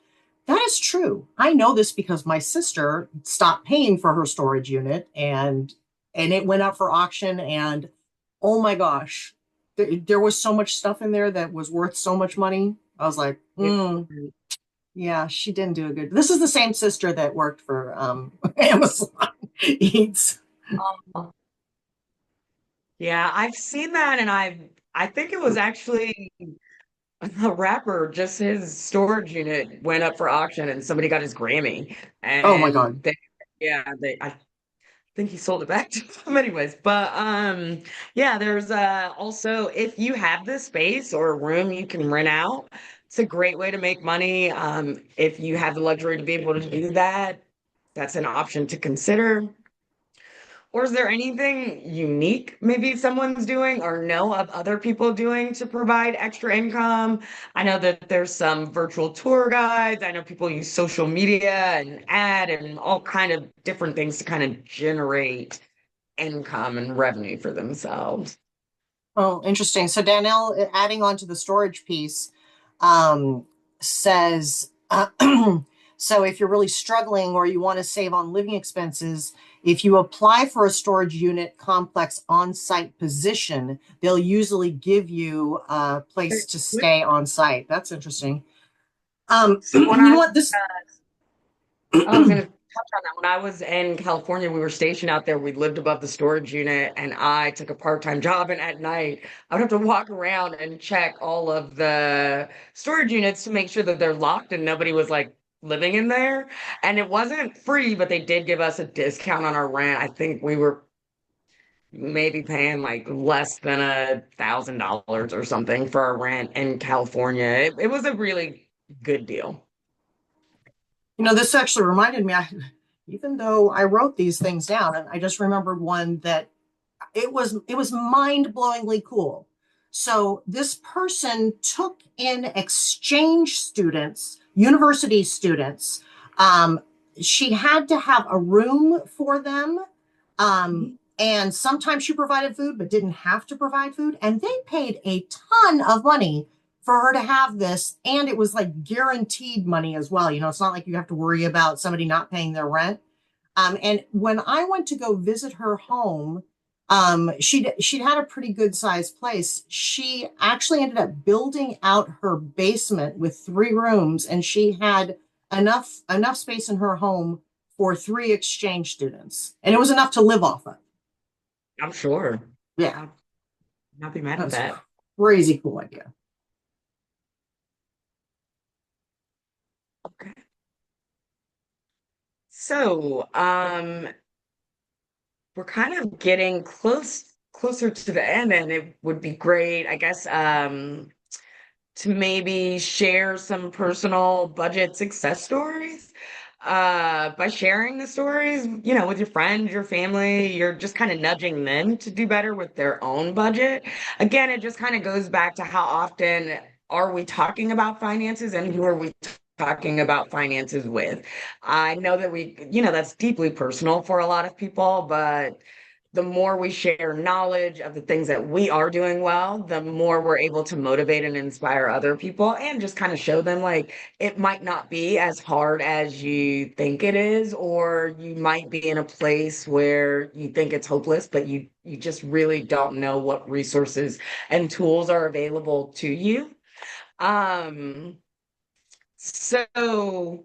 That is true. I know this because my sister stopped paying for her storage unit and it went up for auction, and oh my gosh, there was so much stuff in there that was worth so much money. I was like, yeah, she didn't do a good. This is the same sister that worked for Amazon Eats. Yeah, I've seen that, and I think it was actually a rapper, just his storage unit went up for auction and somebody got his Grammy. Oh my And God. I think he sold it back to them anyways. But yeah, there's also if you have the space or a room you can rent out, it's a great way to make money. If you have the luxury to be able to do that, that's an option to consider. Or is there anything unique maybe someone's doing or know of other people doing to provide extra income? I know that there's some virtual tour guides. I know people use social media and ad and all kind of different things to kind of generate income and revenue for themselves. Oh, interesting. So Danielle, adding on to the storage piece, um, says, so if you're really struggling or you want to save on living expenses, if you apply for a storage unit complex on-site position, they'll usually give you a place to stay on site. That's interesting. So when You know what this, I was going to touch on that. When I was in California, we were stationed out there. We lived above the storage unit, and I took a part-time job. And at night, I would have to walk around and check all of the storage units to make sure that they're locked and nobody was like living in there. And it wasn't free, but they did give us a discount on our rent. I think we were maybe paying like less than $1,000 or something for our rent in California. It was a really good deal. this actually reminded me, even though I wrote these things down, and I just remembered one that it was mind-blowingly cool. So this person took in exchange students, university students. She had to have a room for them. And sometimes she provided food, but didn't have to provide food. And they paid a ton of money for her to have this. And it was like guaranteed money as well. It's not like you have to worry about somebody not paying their rent. And when I went to go visit her home, she'd had a pretty good sized place. She actually ended up building out her basement with 3 rooms, and she had enough space in her home for 3 exchange students, and it was enough to live off of. I'm sure. Yeah, I'll not be mad at that's that. crazy cool idea. Okay. So, we're kind of getting closer to the end, and it would be great, I guess, to maybe share some personal budget success stories. By sharing the stories, with your friends, your family, you're just kind of nudging them to do better with their own budget. Again, it just kind of goes back to how often are we talking about finances and who are we talking about finances with? I know that that's deeply personal for a lot of people, but the more we share knowledge of the things that we are doing well, the more we're able to motivate and inspire other people and just kind of show them like it might not be as hard as you think it is, or you might be in a place where you think it's hopeless, but you just really don't know what resources and tools are available to you. So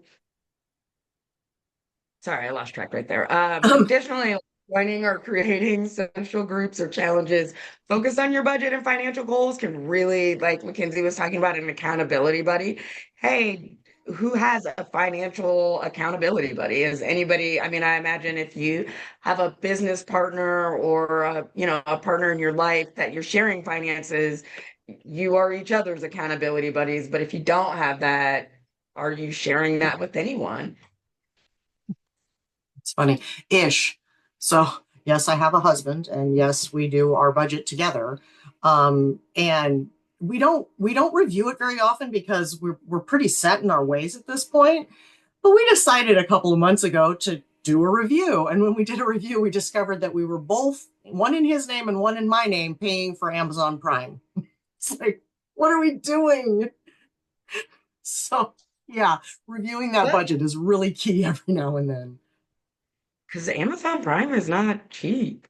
sorry, I lost track right there. Additionally, joining or creating social groups or challenges focused on your budget and financial goals can really, like Mackenzie was talking about, an accountability buddy. Hey, who has a financial accountability buddy? Is anybody, I mean, I imagine if you have a business partner or a partner in your life that you're sharing finances, you are each other's accountability buddies. But if you don't have that, are you sharing that with anyone? It's funny ish. So yes, I have a husband, and yes, we do our budget together. And we don't review it very often because we're pretty set in our ways at this point. But we decided a couple of months ago to do a review. And when we did a review, we discovered that we were both, one in his name and one in my name, paying for Amazon Prime. It's like, what are we doing? So Yeah, reviewing that budget is really key every now and then. Because Amazon Prime is not cheap.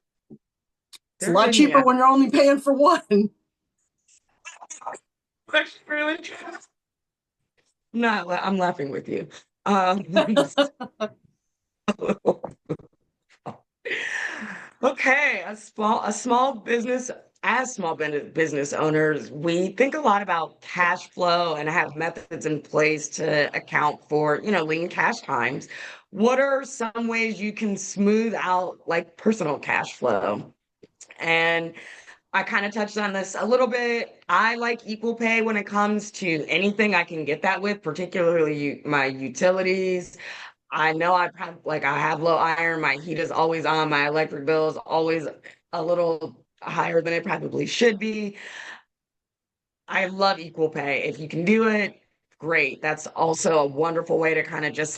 It's a lot cheaper when you're only paying for one. That's really true. No, I'm laughing with you. Okay, a small business, as business owners, we think a lot about cash flow and have methods in place to account for, lean cash times. What are some ways you can smooth out like personal cash flow? And I kind of touched on this a little bit. I like equal pay when it comes to anything I can get that with, particularly my utilities. I know I have low iron. My heat is always on. My electric bill is always a little higher than it probably should be. I love equal pay. If you can do it, great. That's also a wonderful way to kind of just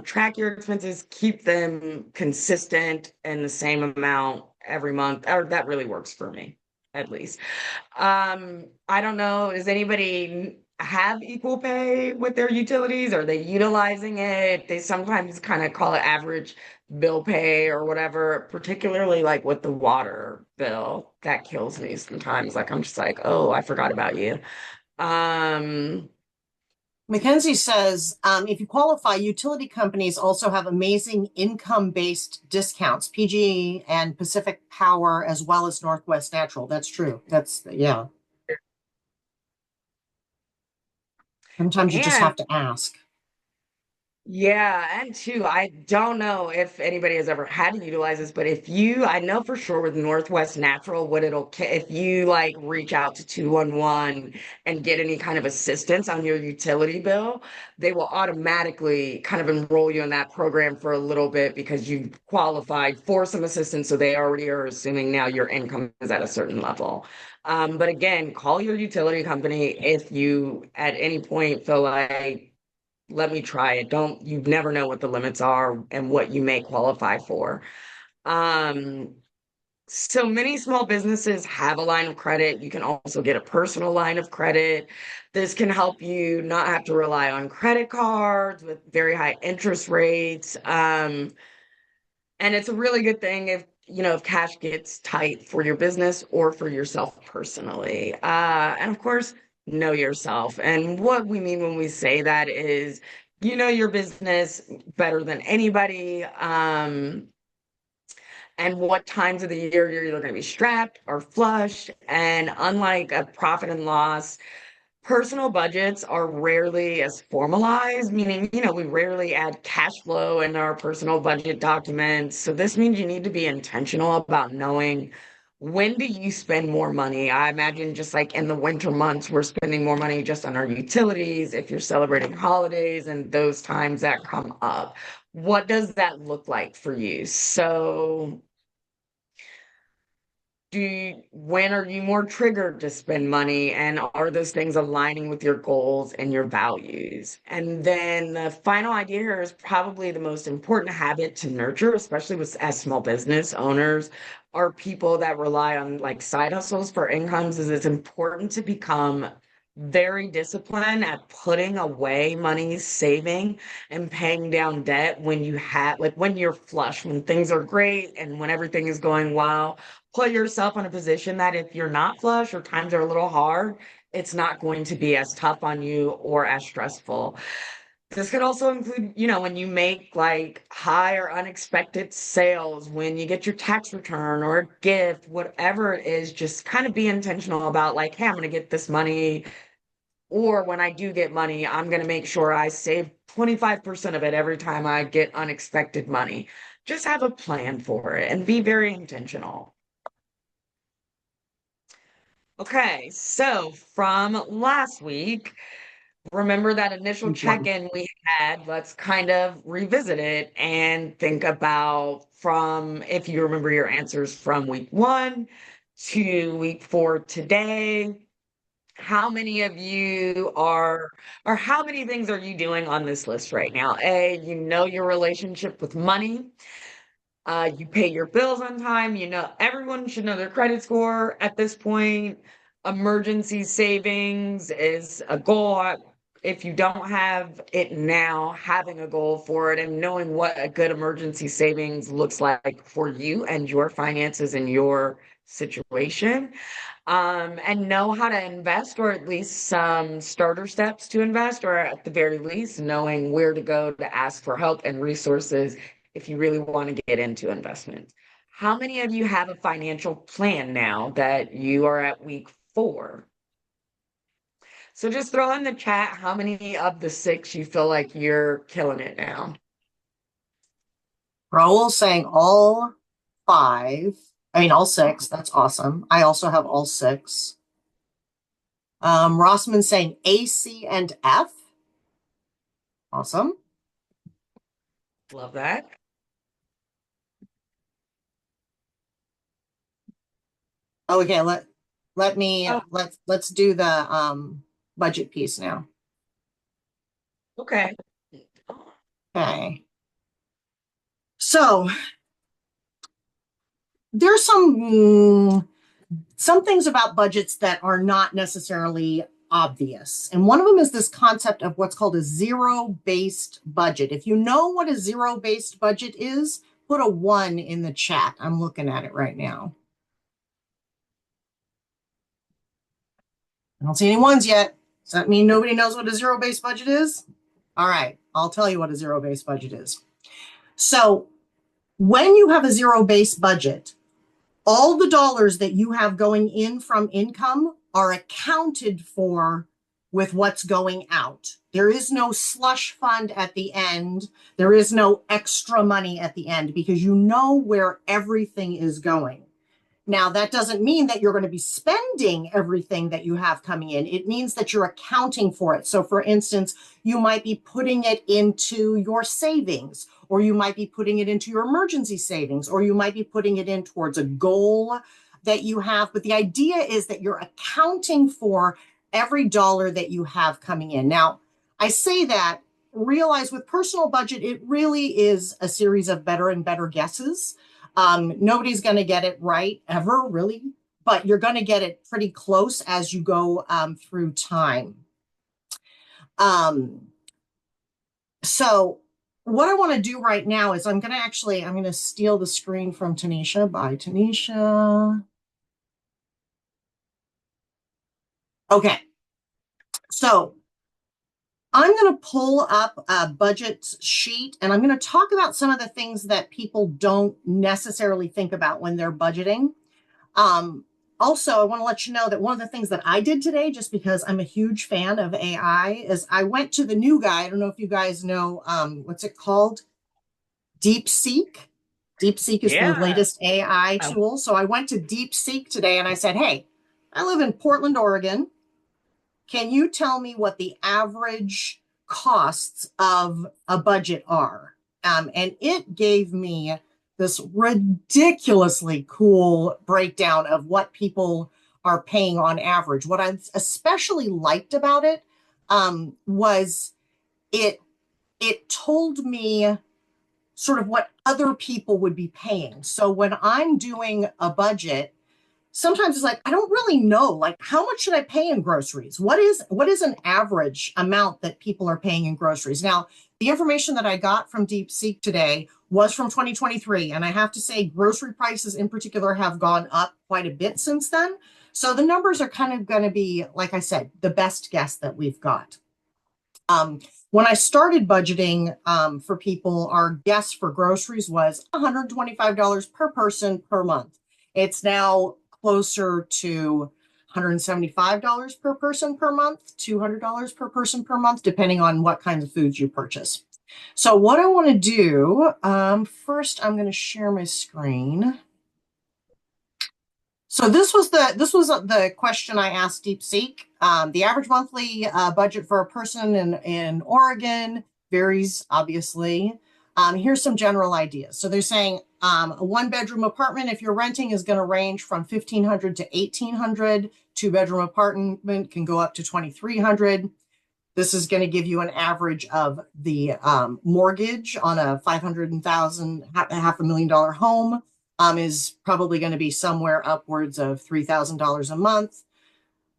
track your expenses, keep them consistent and the same amount every month. Or that really works for me, at least. I don't know, does anybody have equal pay with their utilities? Are they utilizing it? They sometimes kind of call it average bill pay or whatever, particularly like with the water bill. That kills me sometimes. Like I'm just like, oh, I forgot about you. Um, Mackenzie says, if you qualify, utility companies also have amazing income-based discounts, PG and Pacific Power, as well as Northwest Natural. That's true. Yeah. Sometimes you just and have to ask. Yeah, and two, I don't know if anybody has ever had to utilize this, but I know for sure with Northwest Natural, if you like reach out to 211 and get any kind of assistance on your utility bill, they will automatically kind of enroll you in that program for a little bit because you qualified for some assistance. So they already are assuming now your income is at a certain level. But again, call your utility company if you at any point feel like let me try it. You never know what the limits are and what you may qualify for. Um, so many small businesses have a line of credit. You can also get a personal line of credit. This can help you not have to rely on credit cards with very high interest rates. And it's a really good thing if cash gets tight for your business or for yourself personally. And of course, know yourself. And what we mean when we say that is, you know your business better than anybody. And what times of the year you're either going to be strapped or flush. And unlike a profit and loss, personal budgets are rarely as formalized, meaning, we rarely add cash flow in our personal budget documents. So this means you need to be intentional about knowing when do you spend more money. I imagine just like in the winter months, we're spending more money just on our utilities. If you're celebrating holidays and those times that come up, what does that look like for you? So when are you more triggered to spend money, and are those things aligning with your goals and your values? And then the final idea here is probably the most important habit to nurture, especially as small business owners, are people that rely on like side hustles for incomes. Is it's important to become very disciplined at putting away money, saving and paying down debt when you're flush, when things are great and when everything is going well. Put yourself in a position that if you're not flush or times are a little hard, it's not going to be as tough on you or as stressful. This could also include, when you make like high or unexpected sales, when you get your tax return or a gift, whatever it is, just kind of be intentional about like, hey, I'm going to get this money. Or when I do get money, I'm going to make sure I save 25% of it every time I get unexpected money. Just have a plan for it and be very intentional. Okay, so from last week, remember that initial check-in we had? Let's kind of revisit it and think about if you remember your answers from week 1 to week 4 today, how many of you or how many things are you doing on this list right now? You know your relationship with money. You pay your bills on time. Everyone should know their credit score at this point. Emergency savings is a goal. if you don't have it now, having a goal for it and knowing what a good emergency savings looks like for you and your finances and your situation, and know how to invest, or at least some starter steps to invest, or at the very least, knowing where to go to ask for help and resources if you really want to get into investment. How many of you have a financial plan now that you are at week 4? So just throw in the chat how many of the 6 you feel like you're killing it now. Raul saying all 5. I mean, all 6. That's awesome. I also have all 6. Rossman saying A, C, and F. Awesome. Love that. Oh, okay. Let me Oh. let's do the budget piece now. Okay. Okay. So there's some things about budgets that are not necessarily obvious. And one of them is this concept of what's called a zero-based budget. If you know what a zero-based budget is, put a 1 in the chat. I'm looking at it right now. I don't see any 1s yet. Does that mean nobody knows what a zero-based budget is? All right, I'll tell you what a zero-based budget is. So when you have a zero-based budget, all the dollars that you have going in from income are accounted for with what's going out. There is no slush fund at the end. There is no extra money at the end because you know where everything is going. Now, that doesn't mean that you're going to be spending everything that you have coming in. It means that you're accounting for it. So, for instance, you might be putting it into your savings, or you might be putting it into your emergency savings, or you might be putting it in towards a goal that you have. But the idea is that you're accounting for every dollar that you have coming in. Now, I say that, realize with personal budget, it really is a series of better and better guesses. Nobody's going to get it right ever, really, but you're going to get it pretty close as you go through time. So what I want to do right now is I'm going to steal the screen from Tanisha. Bye, Tanisha. Okay. So I'm going to pull up a budget sheet, and I'm going to talk about some of the things that people don't necessarily think about when they're budgeting. Also, I want to let you know that one of the things that I did today, just because I'm a huge fan of AI, is I went to the new guy. I don't know if you guys know, what's it called? DeepSeek. DeepSeek is the latest AI tool. So I went to DeepSeek today and I said, hey, I live in Portland, Oregon. Can you tell me what the average costs of a budget are? And it gave me this ridiculously cool breakdown of what people are paying on average. What I especially liked about it was it told me sort of what other people would be paying. So when I'm doing a budget, sometimes it's like, I don't really know, like, how much should I pay in groceries? What is an average amount that people are paying in groceries? Now, the information that I got from DeepSeek today was from 2023. And I have to say, grocery prices in particular have gone up quite a bit since then. So the numbers are kind of going to be, like I said, the best guess that we've got. When I started budgeting for people, our guess for groceries was $125 per person per month. It's now closer to $175 per person per month, $200 per person per month, depending on what kinds of foods you purchase. So what I want to do, first I'm going to share my screen. So this was the question I asked DeepSeek. The average monthly budget for a person in Oregon varies, obviously. Here's some general ideas. So they're saying a 1-bedroom apartment, if you're renting, is going to range from $1,500 to $1,800. 2-bedroom apartment can go up to $2,300. This is going to give you an average of the mortgage on a $500,000, $500,000 home is probably going to be somewhere upwards of $3,000 a month.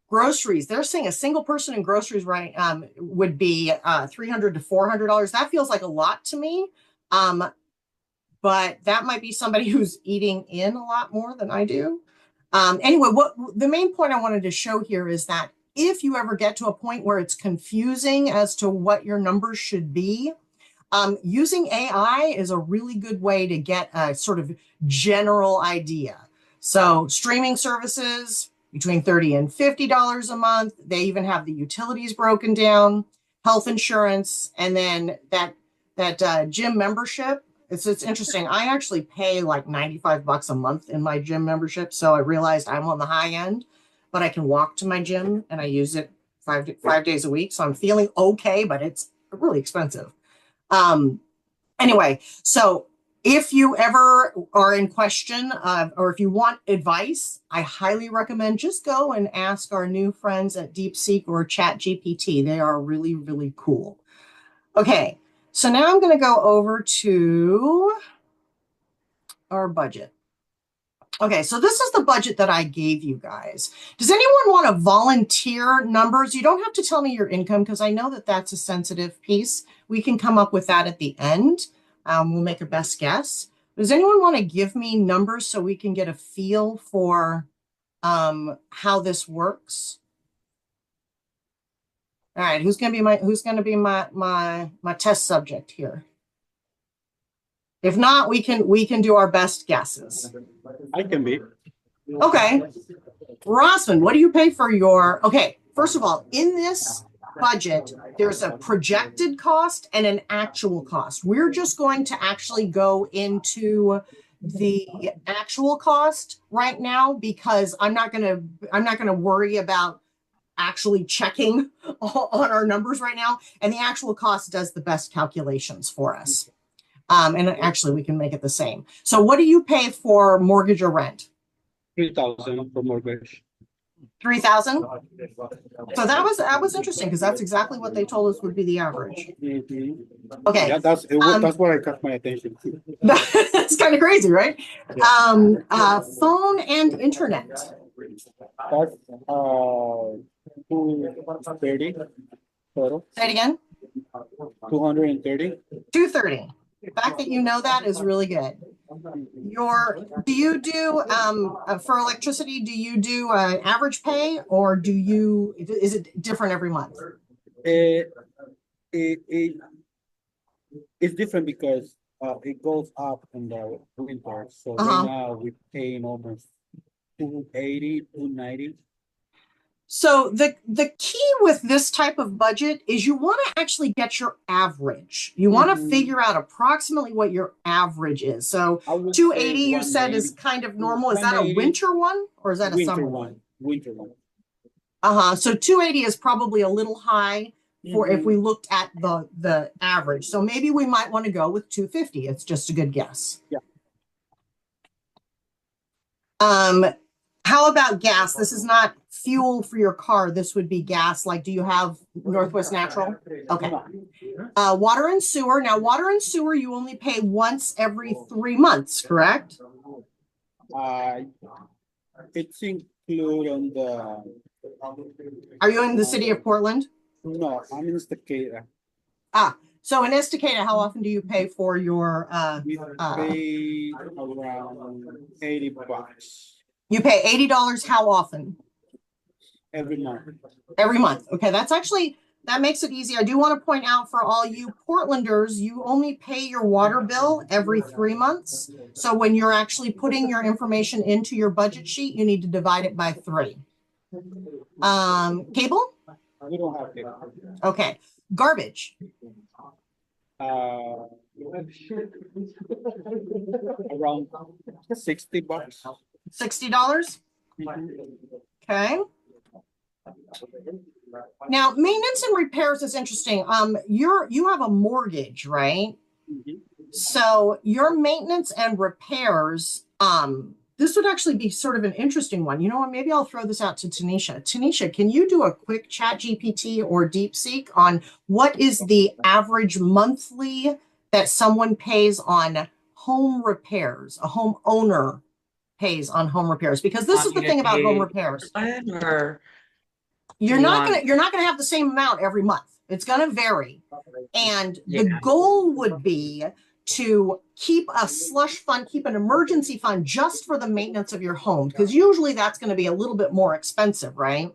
Groceries, they're saying a single person in groceries, right, would be $300 to $400. That feels like a lot to me. But that might be somebody who's eating in a lot more than I do. Anyway, what the main point I wanted to show here is that if you ever get to a point where it's confusing as to what your numbers should be, using AI is a really good way to get a sort of general idea. So streaming services between $30 and $50 a month. They even have the utilities broken down, health insurance, and then that gym membership. It's interesting. I actually pay like 95 bucks a month in my gym membership. So I realized I'm on the high end, but I can walk to my gym and I use it five days a week. So I'm feeling okay, but it's really expensive. Anyway, so if you ever are in question or if you want advice, I highly recommend just go and ask our new friends at DeepSeek or ChatGPT. They are really, really cool. Okay, so now I'm going to go over to our budget. Okay, so this is the budget that I gave you guys. Does anyone want to volunteer numbers? You don't have to tell me your income because I know that that's a sensitive piece. We can come up with that at the end. We'll make a best guess. Does anyone want to give me numbers so we can get a feel for how this works? All right, who's going to be my test subject here? If not, we can do our best guesses. I can be. Okay. Rossman, what do you pay for your, okay, first of all, in this budget, there's a projected cost and an actual cost. We're just going to actually go into the actual cost right now because I'm not gonna worry about actually checking on our numbers right now. And the actual cost does the best calculations for us. And actually we can make it the same. So what do you pay for mortgage or rent? 3,000 for mortgage. 3,000? So that was interesting because that's exactly what they told us would be the average. Mm-hmm. Okay. Yeah, that's what I got my attention to. That's kind of crazy, right? Yeah. Phone and internet. That's 230 total. Say it again. 230. 230. The fact that you know that is really good. Do you do for electricity, do you do average pay or is it different every month? It's different because it goes up in the winter. So right now we're paying almost 280, 290. So the key with this type of budget is you want to actually get your average. You want to figure out approximately what your average is. So 280 you said is kind of normal. Is that a winter one or is that a summer one? Winter one. So 280 is probably a little high for if we looked at the average. So maybe we might want to go with 250. It's just a good guess. Yeah. How about gas? This is not fuel for your car. This would be gas. Like, do you have Northwest Natural? Okay. Water and sewer. Now, water and sewer, you only pay once every 3 months, correct? It's included on the. Are you in the city of Portland? No, I'm in Estacada. So in Estacada, how often do you pay for your? We pay around 80 bucks. You pay $80 how often? Every month. Every month. Okay, that makes it easy. I do want to point out for all you Portlanders, you only pay your water bill every 3 months. So when you're actually putting your information into your budget sheet, you need to divide it by 3. Cable? We don't have it. Okay. Garbage. Around 60 bucks. $60? Okay. Now, maintenance and repairs is interesting. You have a mortgage, right? So your maintenance and repairs, this would actually be sort of an interesting one. You know what? Maybe I'll throw this out to Tanisha. Tanisha, can you do a quick ChatGPT or DeepSeek on what is the average monthly that someone pays on home repairs, a homeowner pays on home repairs? Because this is the thing about home repairs. You're you not want? gonna have the same amount every month. It's gonna vary. And Yeah. the goal would be to keep a slush fund, keep an emergency fund just for the maintenance of your home, because usually that's going to be a little bit more expensive, right?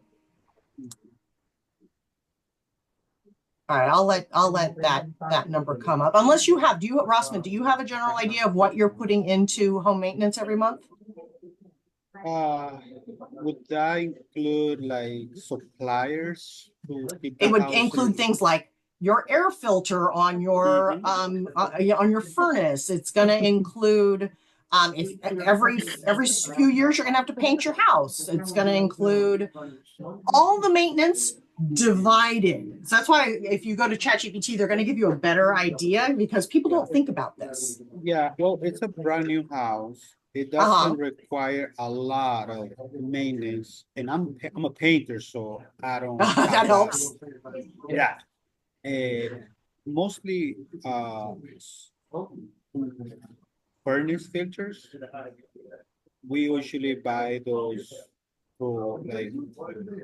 All right, I'll let that number come up. Unless you have, Rossman, do you have a general idea of what you're putting into home maintenance every month? Would that include like suppliers to keep the It would house include things like your air filter on your on your furnace. It's going to include if every few years you're going to have to paint your house. It's going to include all the maintenance divided. So that's why if you go to ChatGPT, they're going to give you a better idea because people don't think about this. Yeah, well, it's a brand new house. It doesn't require a lot of maintenance, and I'm a painter, so I don't That have helps. Yeah, mostly furnace filters. We usually buy those for like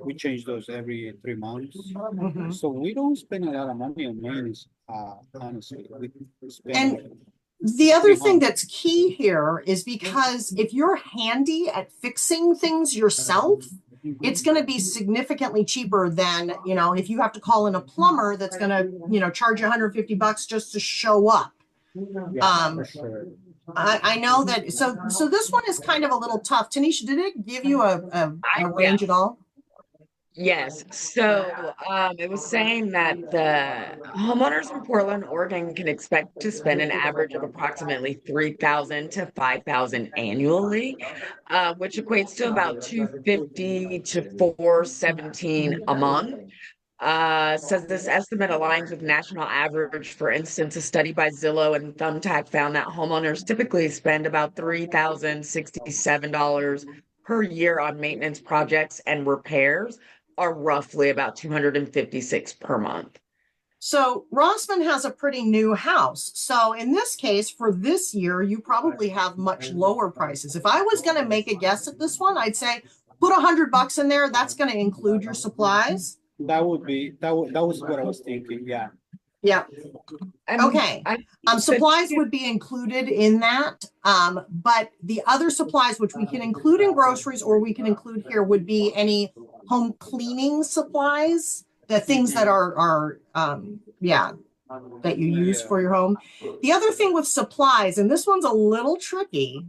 we change those every 3 months. Mhm. So we don't spend a lot of money on maintenance. Honestly, we spend. And the other thing that's key here is because if you're handy at fixing things yourself, it's going to be significantly cheaper than, if you have to call in a plumber that's going to, charge you $150 just to show up. Yeah, for sure. I know that. So this one is kind of a little tough. Tanisha, did it give you a range at all? Yes. So it was saying that the homeowners in Portland, Oregon can expect to spend an average of approximately 3,000 to 5,000 annually, which equates to about 250 to 417 a month. Says this estimate aligns with national average. For instance, a study by Zillow and Thumbtack found that homeowners typically spend about $3,067 per year on maintenance projects, and repairs are roughly about 256 per month. So Rossman has a pretty new house. So in this case, for this year, you probably have much lower prices. If I was going to make a guess at this one, I'd say put $100 in there. That's going to include your supplies. That was what I was thinking. Yeah. Yeah. Okay. Supplies would be included in that. But the other supplies, which we can include in groceries or we can include here, would be any home cleaning supplies, the things that are that you use for your home. The other thing with supplies, and this one's a little tricky,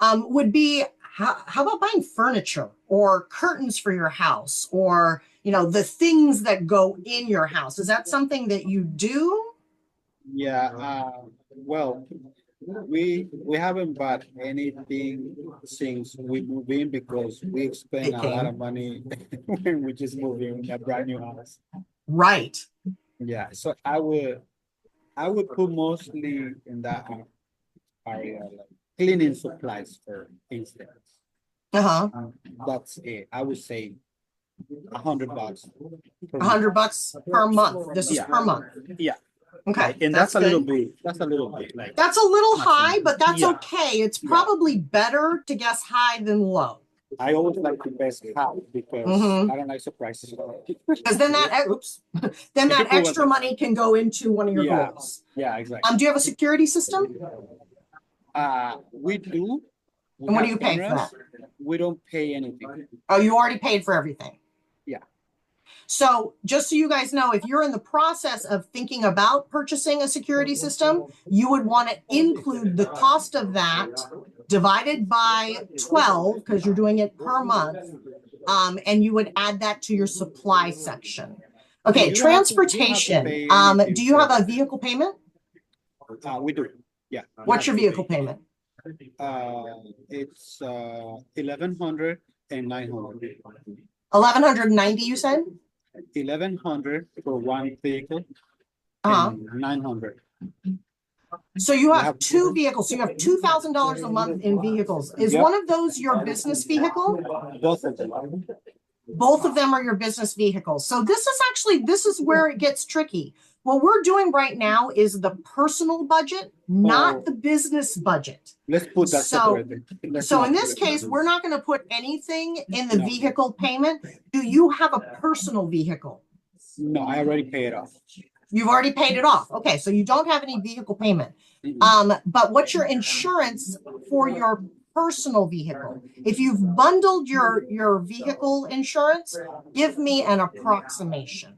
would be how about buying furniture or curtains for your house, or the things that go in your house? Is that something that you do? Yeah, well, we haven't bought anything since we moved in because we spent a lot of money when we just moved in a brand new house. Right. Yeah, so I would put mostly in that area, like cleaning supplies, for instance. That's it. I would say $100. $100 per month. This is per month. Yeah. Okay. And that's a little bit. That's a little bit. Like that's a little high, but that's okay. It's probably better to guess high than low. I always like to guess high because I don't like surprises. Because then that extra money can go into one of your goals. Yeah, exactly. Do you have a security system? We do. And what do you pay for that? We don't pay anything. Oh, you already paid for everything. Yeah. So just so you guys know, if you're in the process of thinking about purchasing a security system, you would want to include the cost of that divided by 12, because you're doing it per month, and you would add that to your supply section. Okay, transportation. Do you have a vehicle payment? We do. Yeah. What's your vehicle payment? It's 1,100 and 900. 1,190, you said? 1,100 for one vehicle. 900. So you have two vehicles. So you have $2,000 a month in vehicles. Is one of those your business vehicle? Both of them. Both of them are your business vehicles. So this is where it gets tricky. what we're doing right now is the personal budget, not Oh. the business budget. Let's put that So- separate. Let's So not in this do it. case, we're not going to put anything in the No. vehicle payment. Do you have a personal vehicle? No, I already paid it off. You've already paid it off. Okay, so you don't have any vehicle payment. But what's your insurance for your personal vehicle? If you've bundled your vehicle insurance, give me an approximation.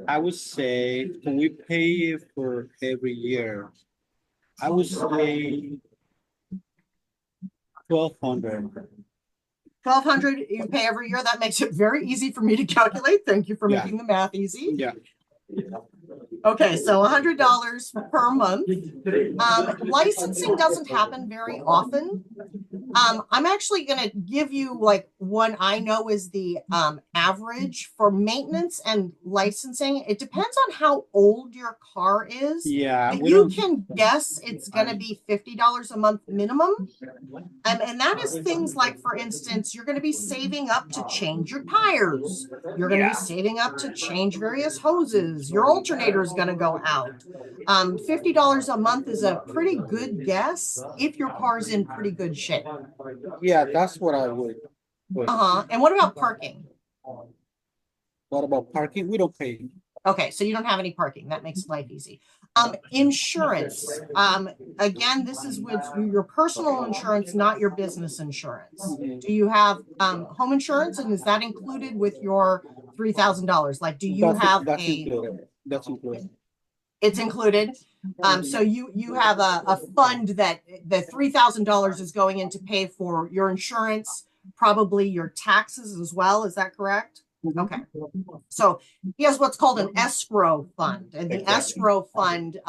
I would say when we pay it for every year, I would say 1,200. 1,200 you pay every year. That makes it very easy for me to calculate. Thank you for Yeah. making the math easy. Yeah. Okay, so $100 per month. Licensing doesn't happen very often. I'm actually going to give you like one I know is the average for maintenance and licensing. It depends on how old your car is. Yeah. But we you don't- can guess it's going to be $50 a month minimum. And that is things like, for instance, you're going to be saving up to change your tires. You're going to be saving up to change various hoses. Your alternator is going to go out. $50 a month is a pretty good guess if your car's in pretty good shape. Yeah, that's what I would. put. And what about parking? What about parking? We don't pay. Okay, so you don't have any parking. That makes life easy. Insurance. Again, this is with your personal insurance, not your business insurance. Do you have home insurance, and is that included with your $3,000? Like, do you have That's a? included. That's included. It's included. So you have a fund that the $3,000 is going in to pay for your insurance, probably your taxes as well. Is that correct? Okay. So he has what's called an escrow fund, and the Exactly. escrow fund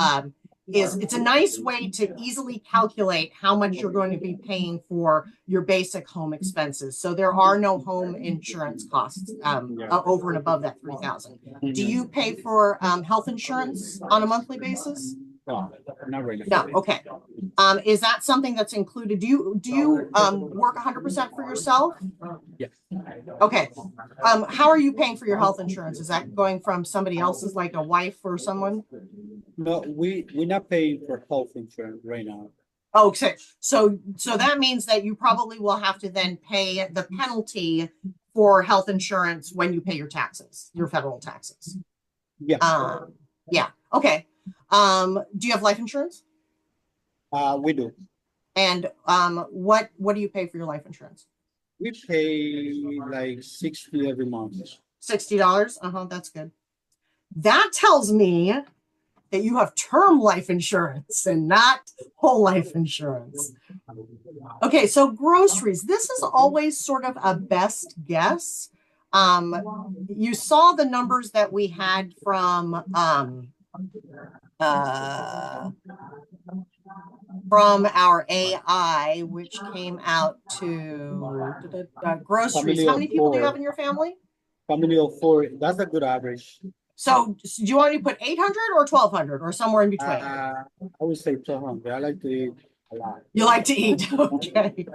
it's a nice way to easily calculate how much you're going to be paying for your basic home expenses. So there are no home insurance costs over and above that $3,000. Do you pay for health insurance on a monthly basis? No, not really. No. Okay. Is that something that's included? Do you work 100% for yourself? Yes. Okay. How are you paying for your health insurance? Is that going from somebody else's, like a wife or someone? No, we're not paying for health insurance right now. Oh, okay. So that means that you probably will have to then pay the penalty for health insurance when you pay your taxes, your federal taxes. Yeah. Yeah. Okay. Do you have life insurance? We do. And what do you pay for your life insurance? We pay like 60 every month. $60. That's good. That tells me that you have term life insurance and not whole life insurance. Okay, so groceries. This is always sort of a best guess. You saw the numbers that we had from our AI, which came out to groceries. How many people do you have in your family? Family of 4. That's a good average. So do you want me to put 800 or 1,200 or somewhere in between? I would say 1,200. I like to eat a lot. You like to eat, okay.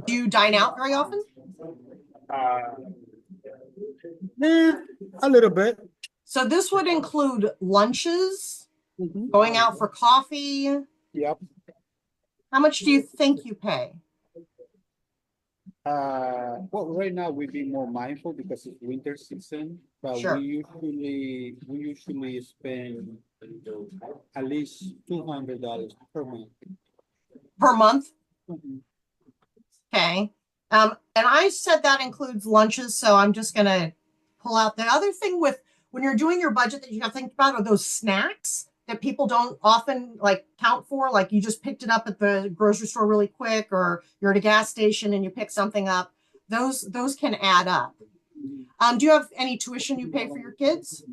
Do you dine out very often? A little bit. So this would include lunches, Mhm. going out for coffee. Yep. How much do you think you pay? Well, right now we've been more mindful because it's winter season, but Sure. we usually spend at least $200 per month. Per month? Mhm. Okay. And I said that includes lunches, so I'm just going to pull out the other thing with when you're doing your budget that you have to think about are those snacks that people don't often like count for. Like you just picked it up at the grocery store really quick, or you're at a gas station and you pick something up. Those can add up. Do you have any tuition you pay for your kids?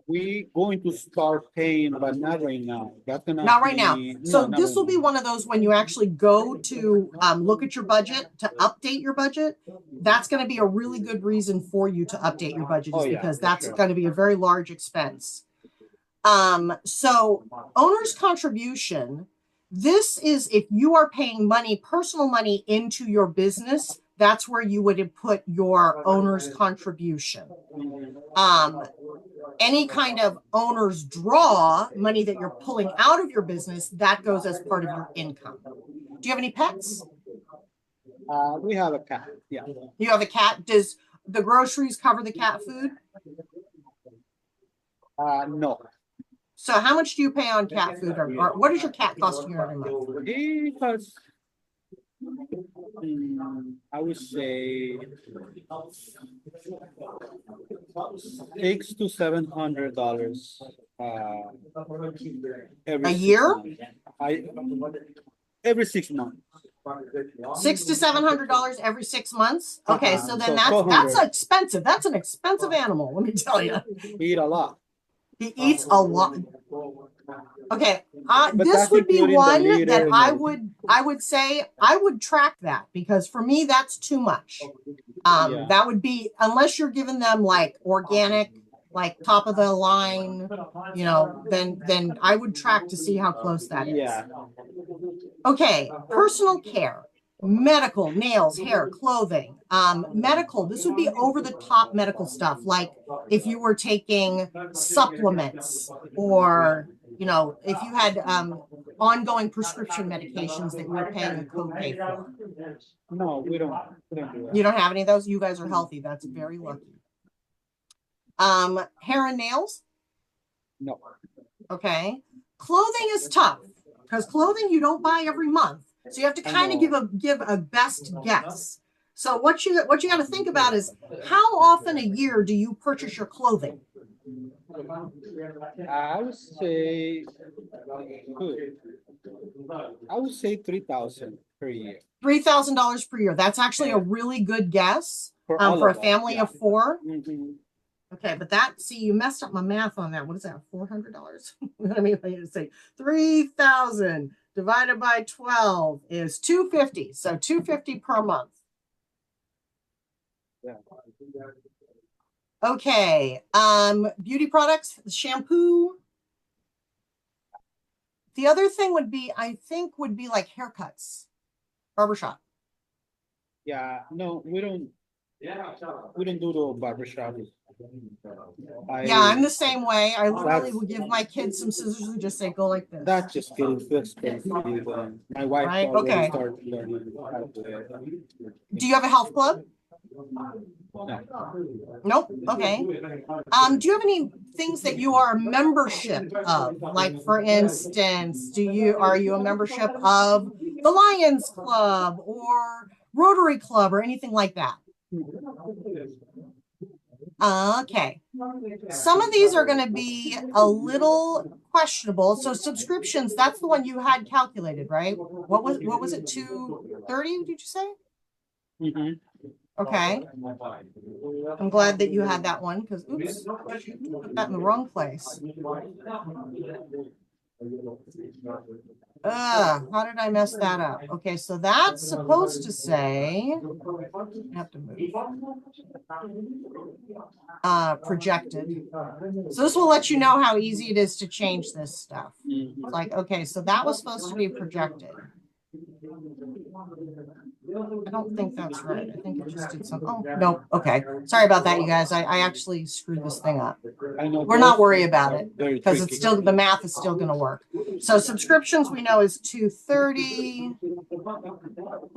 We going to start paying, but not right now. That's gonna Not right now. be- So no, not this right will be now. one of those when you actually go to look at your budget to update your budget. That's going to be a really good reason for you to update your budget, is Oh, yeah, because for that's sure. going to be a very large expense. So owner's contribution This is if you are paying money, personal money into your business, that's where you would put your owner's contribution. Any kind of owner's draw, money that you're pulling out of your business, that goes as part of your income. Do you have any pets? We have a cat, yeah. You have a cat. Does the groceries cover the cat food? No. So how much do you pay on cat food, or what does your cat cost you every month? It costs, I would say, $600 to $700 every A 6 year? months. Every 6 months. $600 to $700 every 6 months. Okay, so then So that's 400. expensive. That's an expensive animal. Let me tell you, We eat a lot. he eats a lot. Okay, But this that's would be including the one litter that and I would say I would track that, because for me that's too much. Yeah. That would be, unless you're giving them like organic, like top of the line, you know, then I would track to see how close that is. Yeah. Okay, personal care, medical, nails, hair, clothing. Medical, this would be over the top medical stuff, like if you were taking supplements, or, you know, if you had ongoing prescription medications that you were paying a copay for. No, we don't do that. You don't have any of those? You guys are healthy. That's very lucky. Hair and nails? No. Okay. Clothing is tough, because clothing you don't buy every month. So you have to kind of give a best guess. So what you got to think about is, how often a year do you purchase your clothing? I would say, $3,000 per year. $3,000 per year. That's actually a really good guess For all for a of us, family yeah. of 4. Mhm. Okay, but that, see, you messed up my math on that. What is that? $400? I mean, I need to say 3,000 divided by 12 is $250. So $250 per month. Yeah. Okay. Beauty products, shampoo. The other thing would be, I think, would be like haircuts, barbershop. Yeah, no, we don't do the barbershop. Yeah, I'm the same way. I literally would give my kids some scissors and just say, go like this. That's just getting too expensive. My wife Right, already okay. started learning how to do it. Do you have a health club? No. Nope. Okay. Do you have any things that you are a membership of? Like, for instance, are you a membership of the Lions Club or Rotary Club or anything like that? Okay. Some of these are going to be a little questionable. So subscriptions, that's the one you had calculated, right? What was it? 230, did you say? Mm-hmm. Okay. I'm glad that you had that one, because oops, put that in the wrong place. How did I mess that up? Okay, so that's supposed to say, I have to move. Projected. So this will let you know how easy it is to change this stuff. It's like, okay, so that was supposed to be projected. I don't think that's right. I think it just did something. Oh, no. Okay. Sorry about that, you guys. I actually screwed this thing up. We're not worried about it, because it's still, the math is still going to work. So subscriptions we know is 230.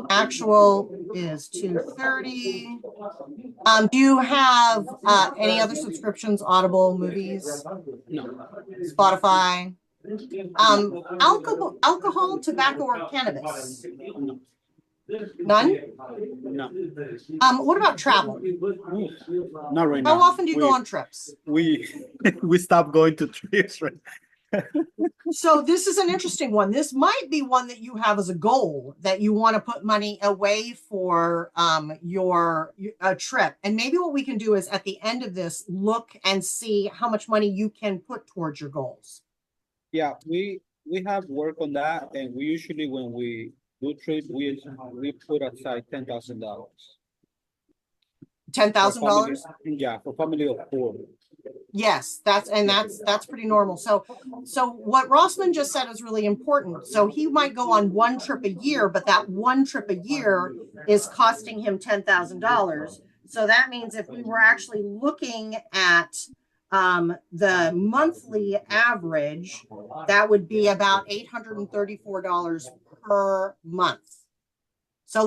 Actual is 230. Do you have any other subscriptions? Audible, movies? No. Spotify? Alcohol, tobacco, or cannabis? None? No. What about travel? Not right now. How often do you go on trips? We stopped going to trips, right? So this is an interesting one. This might be one that you have as a goal, that you want to put money away for your trip. And maybe what we can do is at the end of this, look and see how much money you can put towards your goals. Yeah, we have work on that, and we usually, when we do trip, we put aside $10,000. $10,000? Yeah, for family of four. Yes, that's pretty normal. So what Rossman just said is really important. So he might go on one trip a year, but that one trip a year is costing him $10,000. So that means if we were actually looking at the monthly average, that would be about $834 per month. So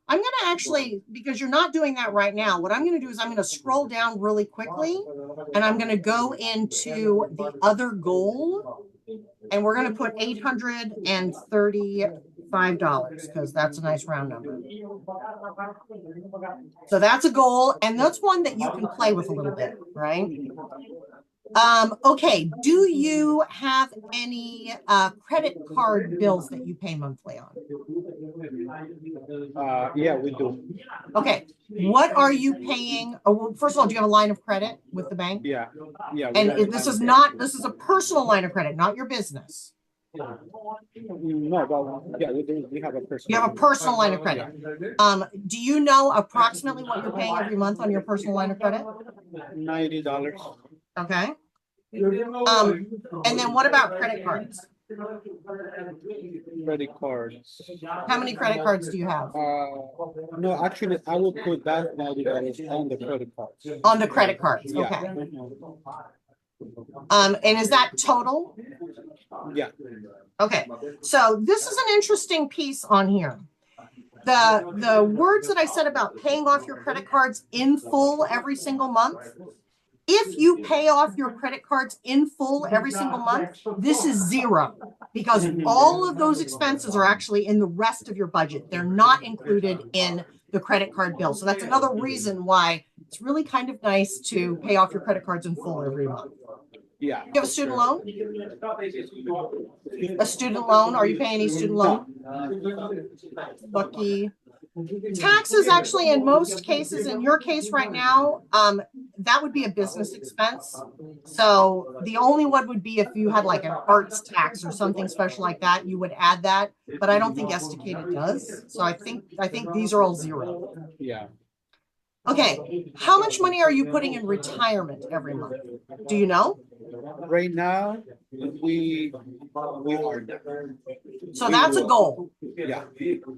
I'm going to actually, because you're not doing that right now, what I'm going to do is I'm going to scroll down really quickly and I'm going to go into the other goal and we're going to put $835 because that's a nice round number. So that's a goal. And that's one that you can play with a little bit, right? Okay. Do you have any credit card bills that you pay monthly on? Yeah, we do. Okay. What are you paying? Oh, well, first of all, do you have a line of credit with the bank? Yeah. And this is a personal line of credit, not your business. No, but yeah, we do. We have a personal. You have a personal line of credit. Do you know approximately what you're paying every month on your personal line of credit? $90. Okay. And then what about credit cards? Credit cards. How many credit cards do you have? No, actually, I will put that $90 on the credit cards. On the credit cards, Yeah. okay. And is that total? Yeah. Okay, so this is an interesting piece on here. The words that I said about paying off your credit cards in full every single month. If you pay off your credit cards in full every single month, this is zero because all of those expenses are actually in the rest of your budget. They're not included in the credit card bill. So that's another reason why it's really kind of nice to pay off your credit cards in full every month. Yeah. You have a student loan? A student loan? Are you paying any student loan? Lucky. Taxes actually in most cases, in your case right now, that would be a business expense. So the only one would be if you had like an arts tax or something special like that, you would add that. But I don't think Esticated does. So I think these are all zero. Yeah. Okay. How much money are you putting in retirement every month? Do you know? Right now, we are there. So that's a goal. Yeah.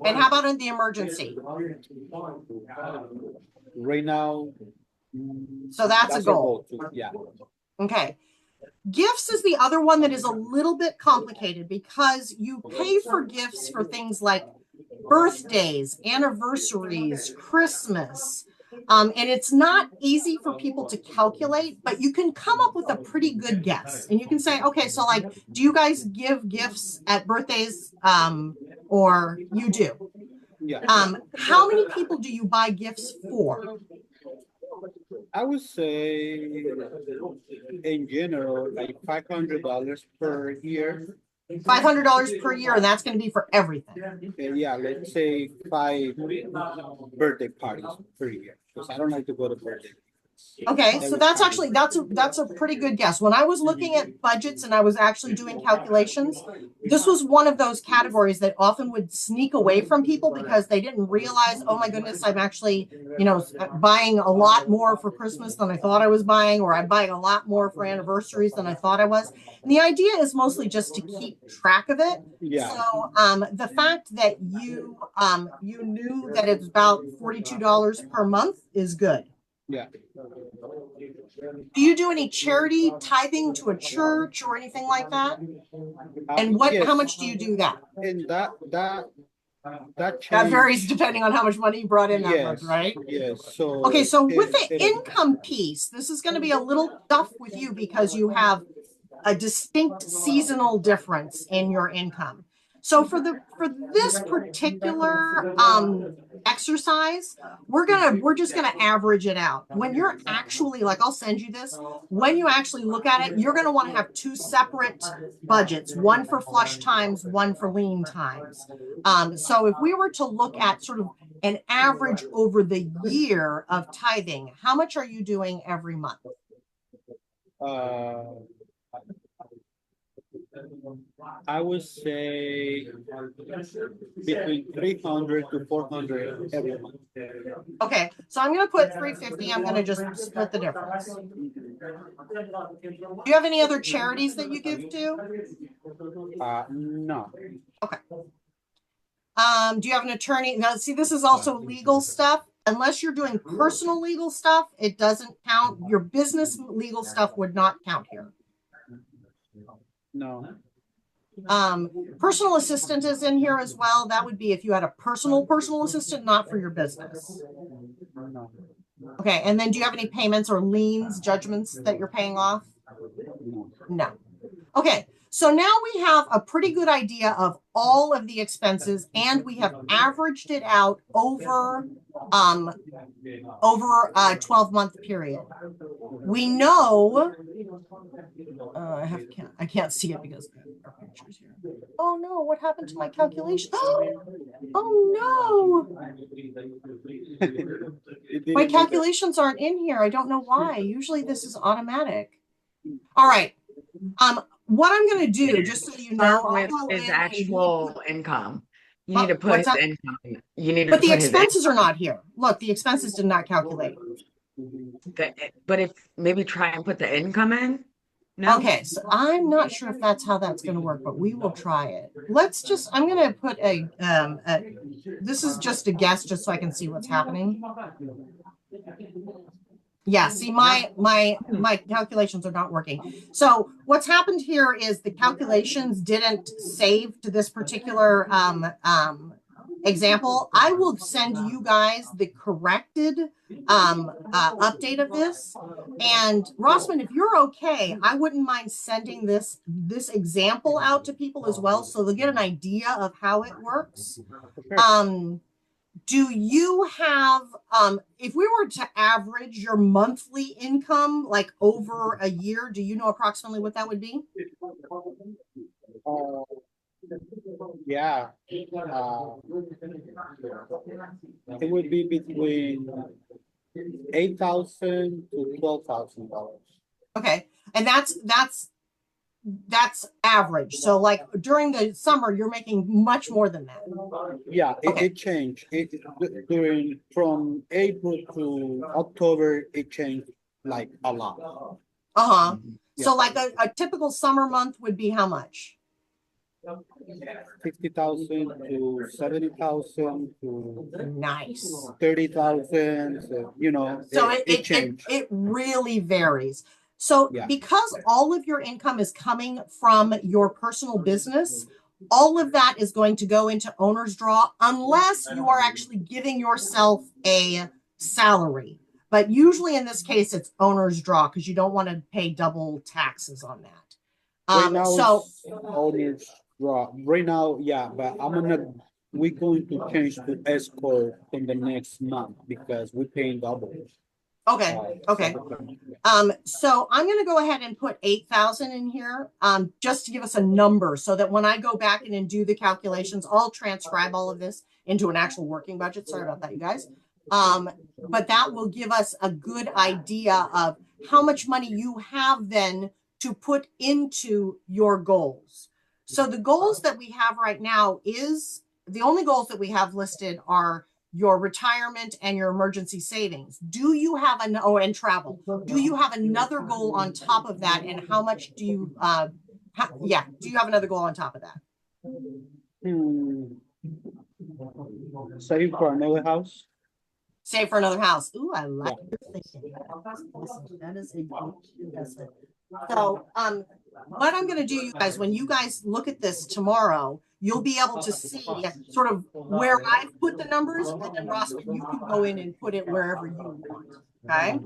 And how about in the emergency? Right now. So that's a goal. Too. Yeah. Okay. Gifts is the other one that is a little bit complicated because you pay for gifts for things like birthdays, anniversaries, Christmas. And it's not easy for people to calculate, but you can come up with a pretty good guess. And you can say, okay, so like, do you guys give gifts at birthdays? Or you do? Yeah. How many people do you buy gifts for? I would say in general, like $500 per year. $500 per year, and that's going to be for everything. Yeah, let's say 5 birthday parties per year, because I don't like to go to birthday. Okay, so that's actually that's a pretty good guess. When I was looking at budgets and I was actually doing calculations, this was one of those categories that often would sneak away from people because they didn't realize, oh my goodness, I'm actually, buying a lot more for Christmas than I thought I was buying, or I'm buying a lot more for anniversaries than I thought I was. And the idea is mostly just to keep track of it. Yeah. So the fact that you knew that it's about $42 per month is good. Yeah. Do you do any charity tithing to a church or anything like that? And Yes. how much do you do that? And that varies depending on how much money you brought in that month, right? Yes. So okay, so with the income piece, this is going to be a little tough with you because you have a distinct seasonal difference in your income. So for this particular exercise, we're just gonna average it out. When you're actually, like, I'll send you this, when you actually look at it, you're gonna want to have two separate budgets, one for flush times, one for lean times. So if we were to look at sort of an average over the year of tithing, how much are you doing every month? I would say between 300 to 400 every month. Okay, so I'm going to put 350. I'm going to just split the difference. Do you have any other charities that you give to? No. Okay. Do you have an attorney? Now, see, this is also legal stuff. Unless you're doing personal legal stuff, it doesn't count. Your business legal stuff would not count here. No. Personal assistant is in here as well. That would be if you had a personal assistant, not for your business. No. Okay, and then do you have any payments or liens, judgments that you're paying off? No. No. Okay, so now we have a pretty good idea of all of the expenses, and we have averaged it out over a 12-month period. We know I can't see it because our pictures here. Oh no, what happened to my calculation? Oh no. My calculations aren't in here. I don't know why. Usually this is automatic. All right. What I'm going to do, just so you know, Start with his actual income. You need to put his income. You need to but put the his expenses are not here. Look, the expenses did not calculate. But if maybe try and put the income in. No? Okay, so I'm not sure if that's how that's going to work, but we will try it. Let's just, I'm going to put this is just a guess, just so I can see what's happening. Yeah, see, my calculations are not working. So what's happened here is the calculations didn't save to this particular example. I will send you guys the corrected update of this. And Rossman, if you're okay, I wouldn't mind sending this example out to people as well, so they'll get an idea of how it works. Do you have, if we were to average your monthly income like over a year, do you know approximately what that would be? Yeah. It would be between $8,000 to $12,000. Okay, and that's average. So like during the summer, you're making much more than that. Yeah, it changed. During from April to October, it changed like a lot. Uh-huh. Yeah. So like a typical summer month would be how much? 50,000 to 70,000 to nice 30,000. So, you know, so it really varies. So yeah. Because all of your income is coming from your personal business, all of that is going to go into owner's draw unless you are actually giving yourself a salary. But usually in this case, it's owner's draw because you don't want to pay double taxes on that. Right now, so owner's draw. Right now, yeah, but we're going to change to S corp in the next month because we're paying double. Okay. Okay. So I'm going to go ahead and put 8,000 in here, just to give us a number so that when I go back in and do the calculations, I'll transcribe all of this into an actual working budget. Sorry about that, you guys. But that will give us a good idea of how much money you have then to put into your goals. So the goals that we have right now the only goals that we have listed are your retirement and your emergency savings. Do you have and travel? Do you have another goal on top of that? And how much do you, do you have another goal on top of that? Save for another house. Save for another house. Ooh, I like your thinking. That is a good investment. So, what I'm going to do, you guys, when you guys look at this tomorrow, you'll be able to see sort of where I've put the numbers, and then Ross, you can go in and put it wherever you want. Okay.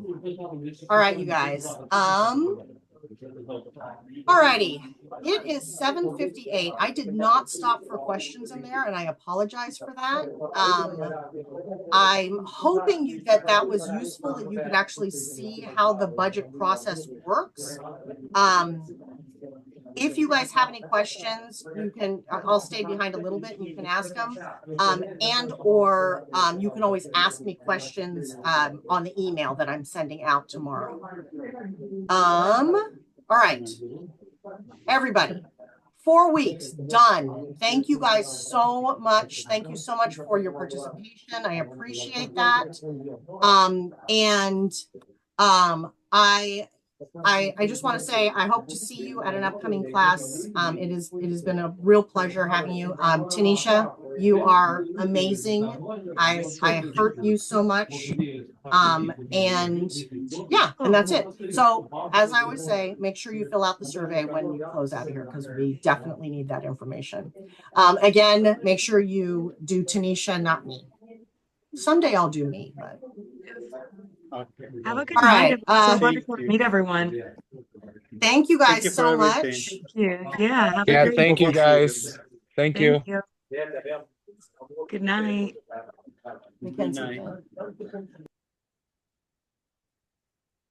All right, you guys. All righty. It is 7:58. I did not stop for questions in there, and I apologize for that. I'm hoping that was useful, that you could actually see how the budget process works. If you guys have any questions, I'll stay behind a little bit and you can ask them. Or you can always ask me questions on the email that I'm sending out tomorrow. All right, everybody, 4 weeks, done. Thank you guys so much. Thank you so much for your participation. I appreciate that. I just want to say I hope to see you at an upcoming class. It has been a real pleasure having you. Tanisha, you are amazing. I hurt you so much. And yeah, and that's it. So as I always say, make sure you fill out the survey when you close out of here, because we definitely need that information. Again, make sure you do Tanisha, not me. Someday I'll do me, but Okay. Have a good all night. right. It was so Thank wonderful to you. meet everyone. Thank you Thank guys you for so everything. much. Thank you. Yeah, have a Yeah, great thank you day. guys. Thank you. Thank you. Good night. Mackenzie. Good night.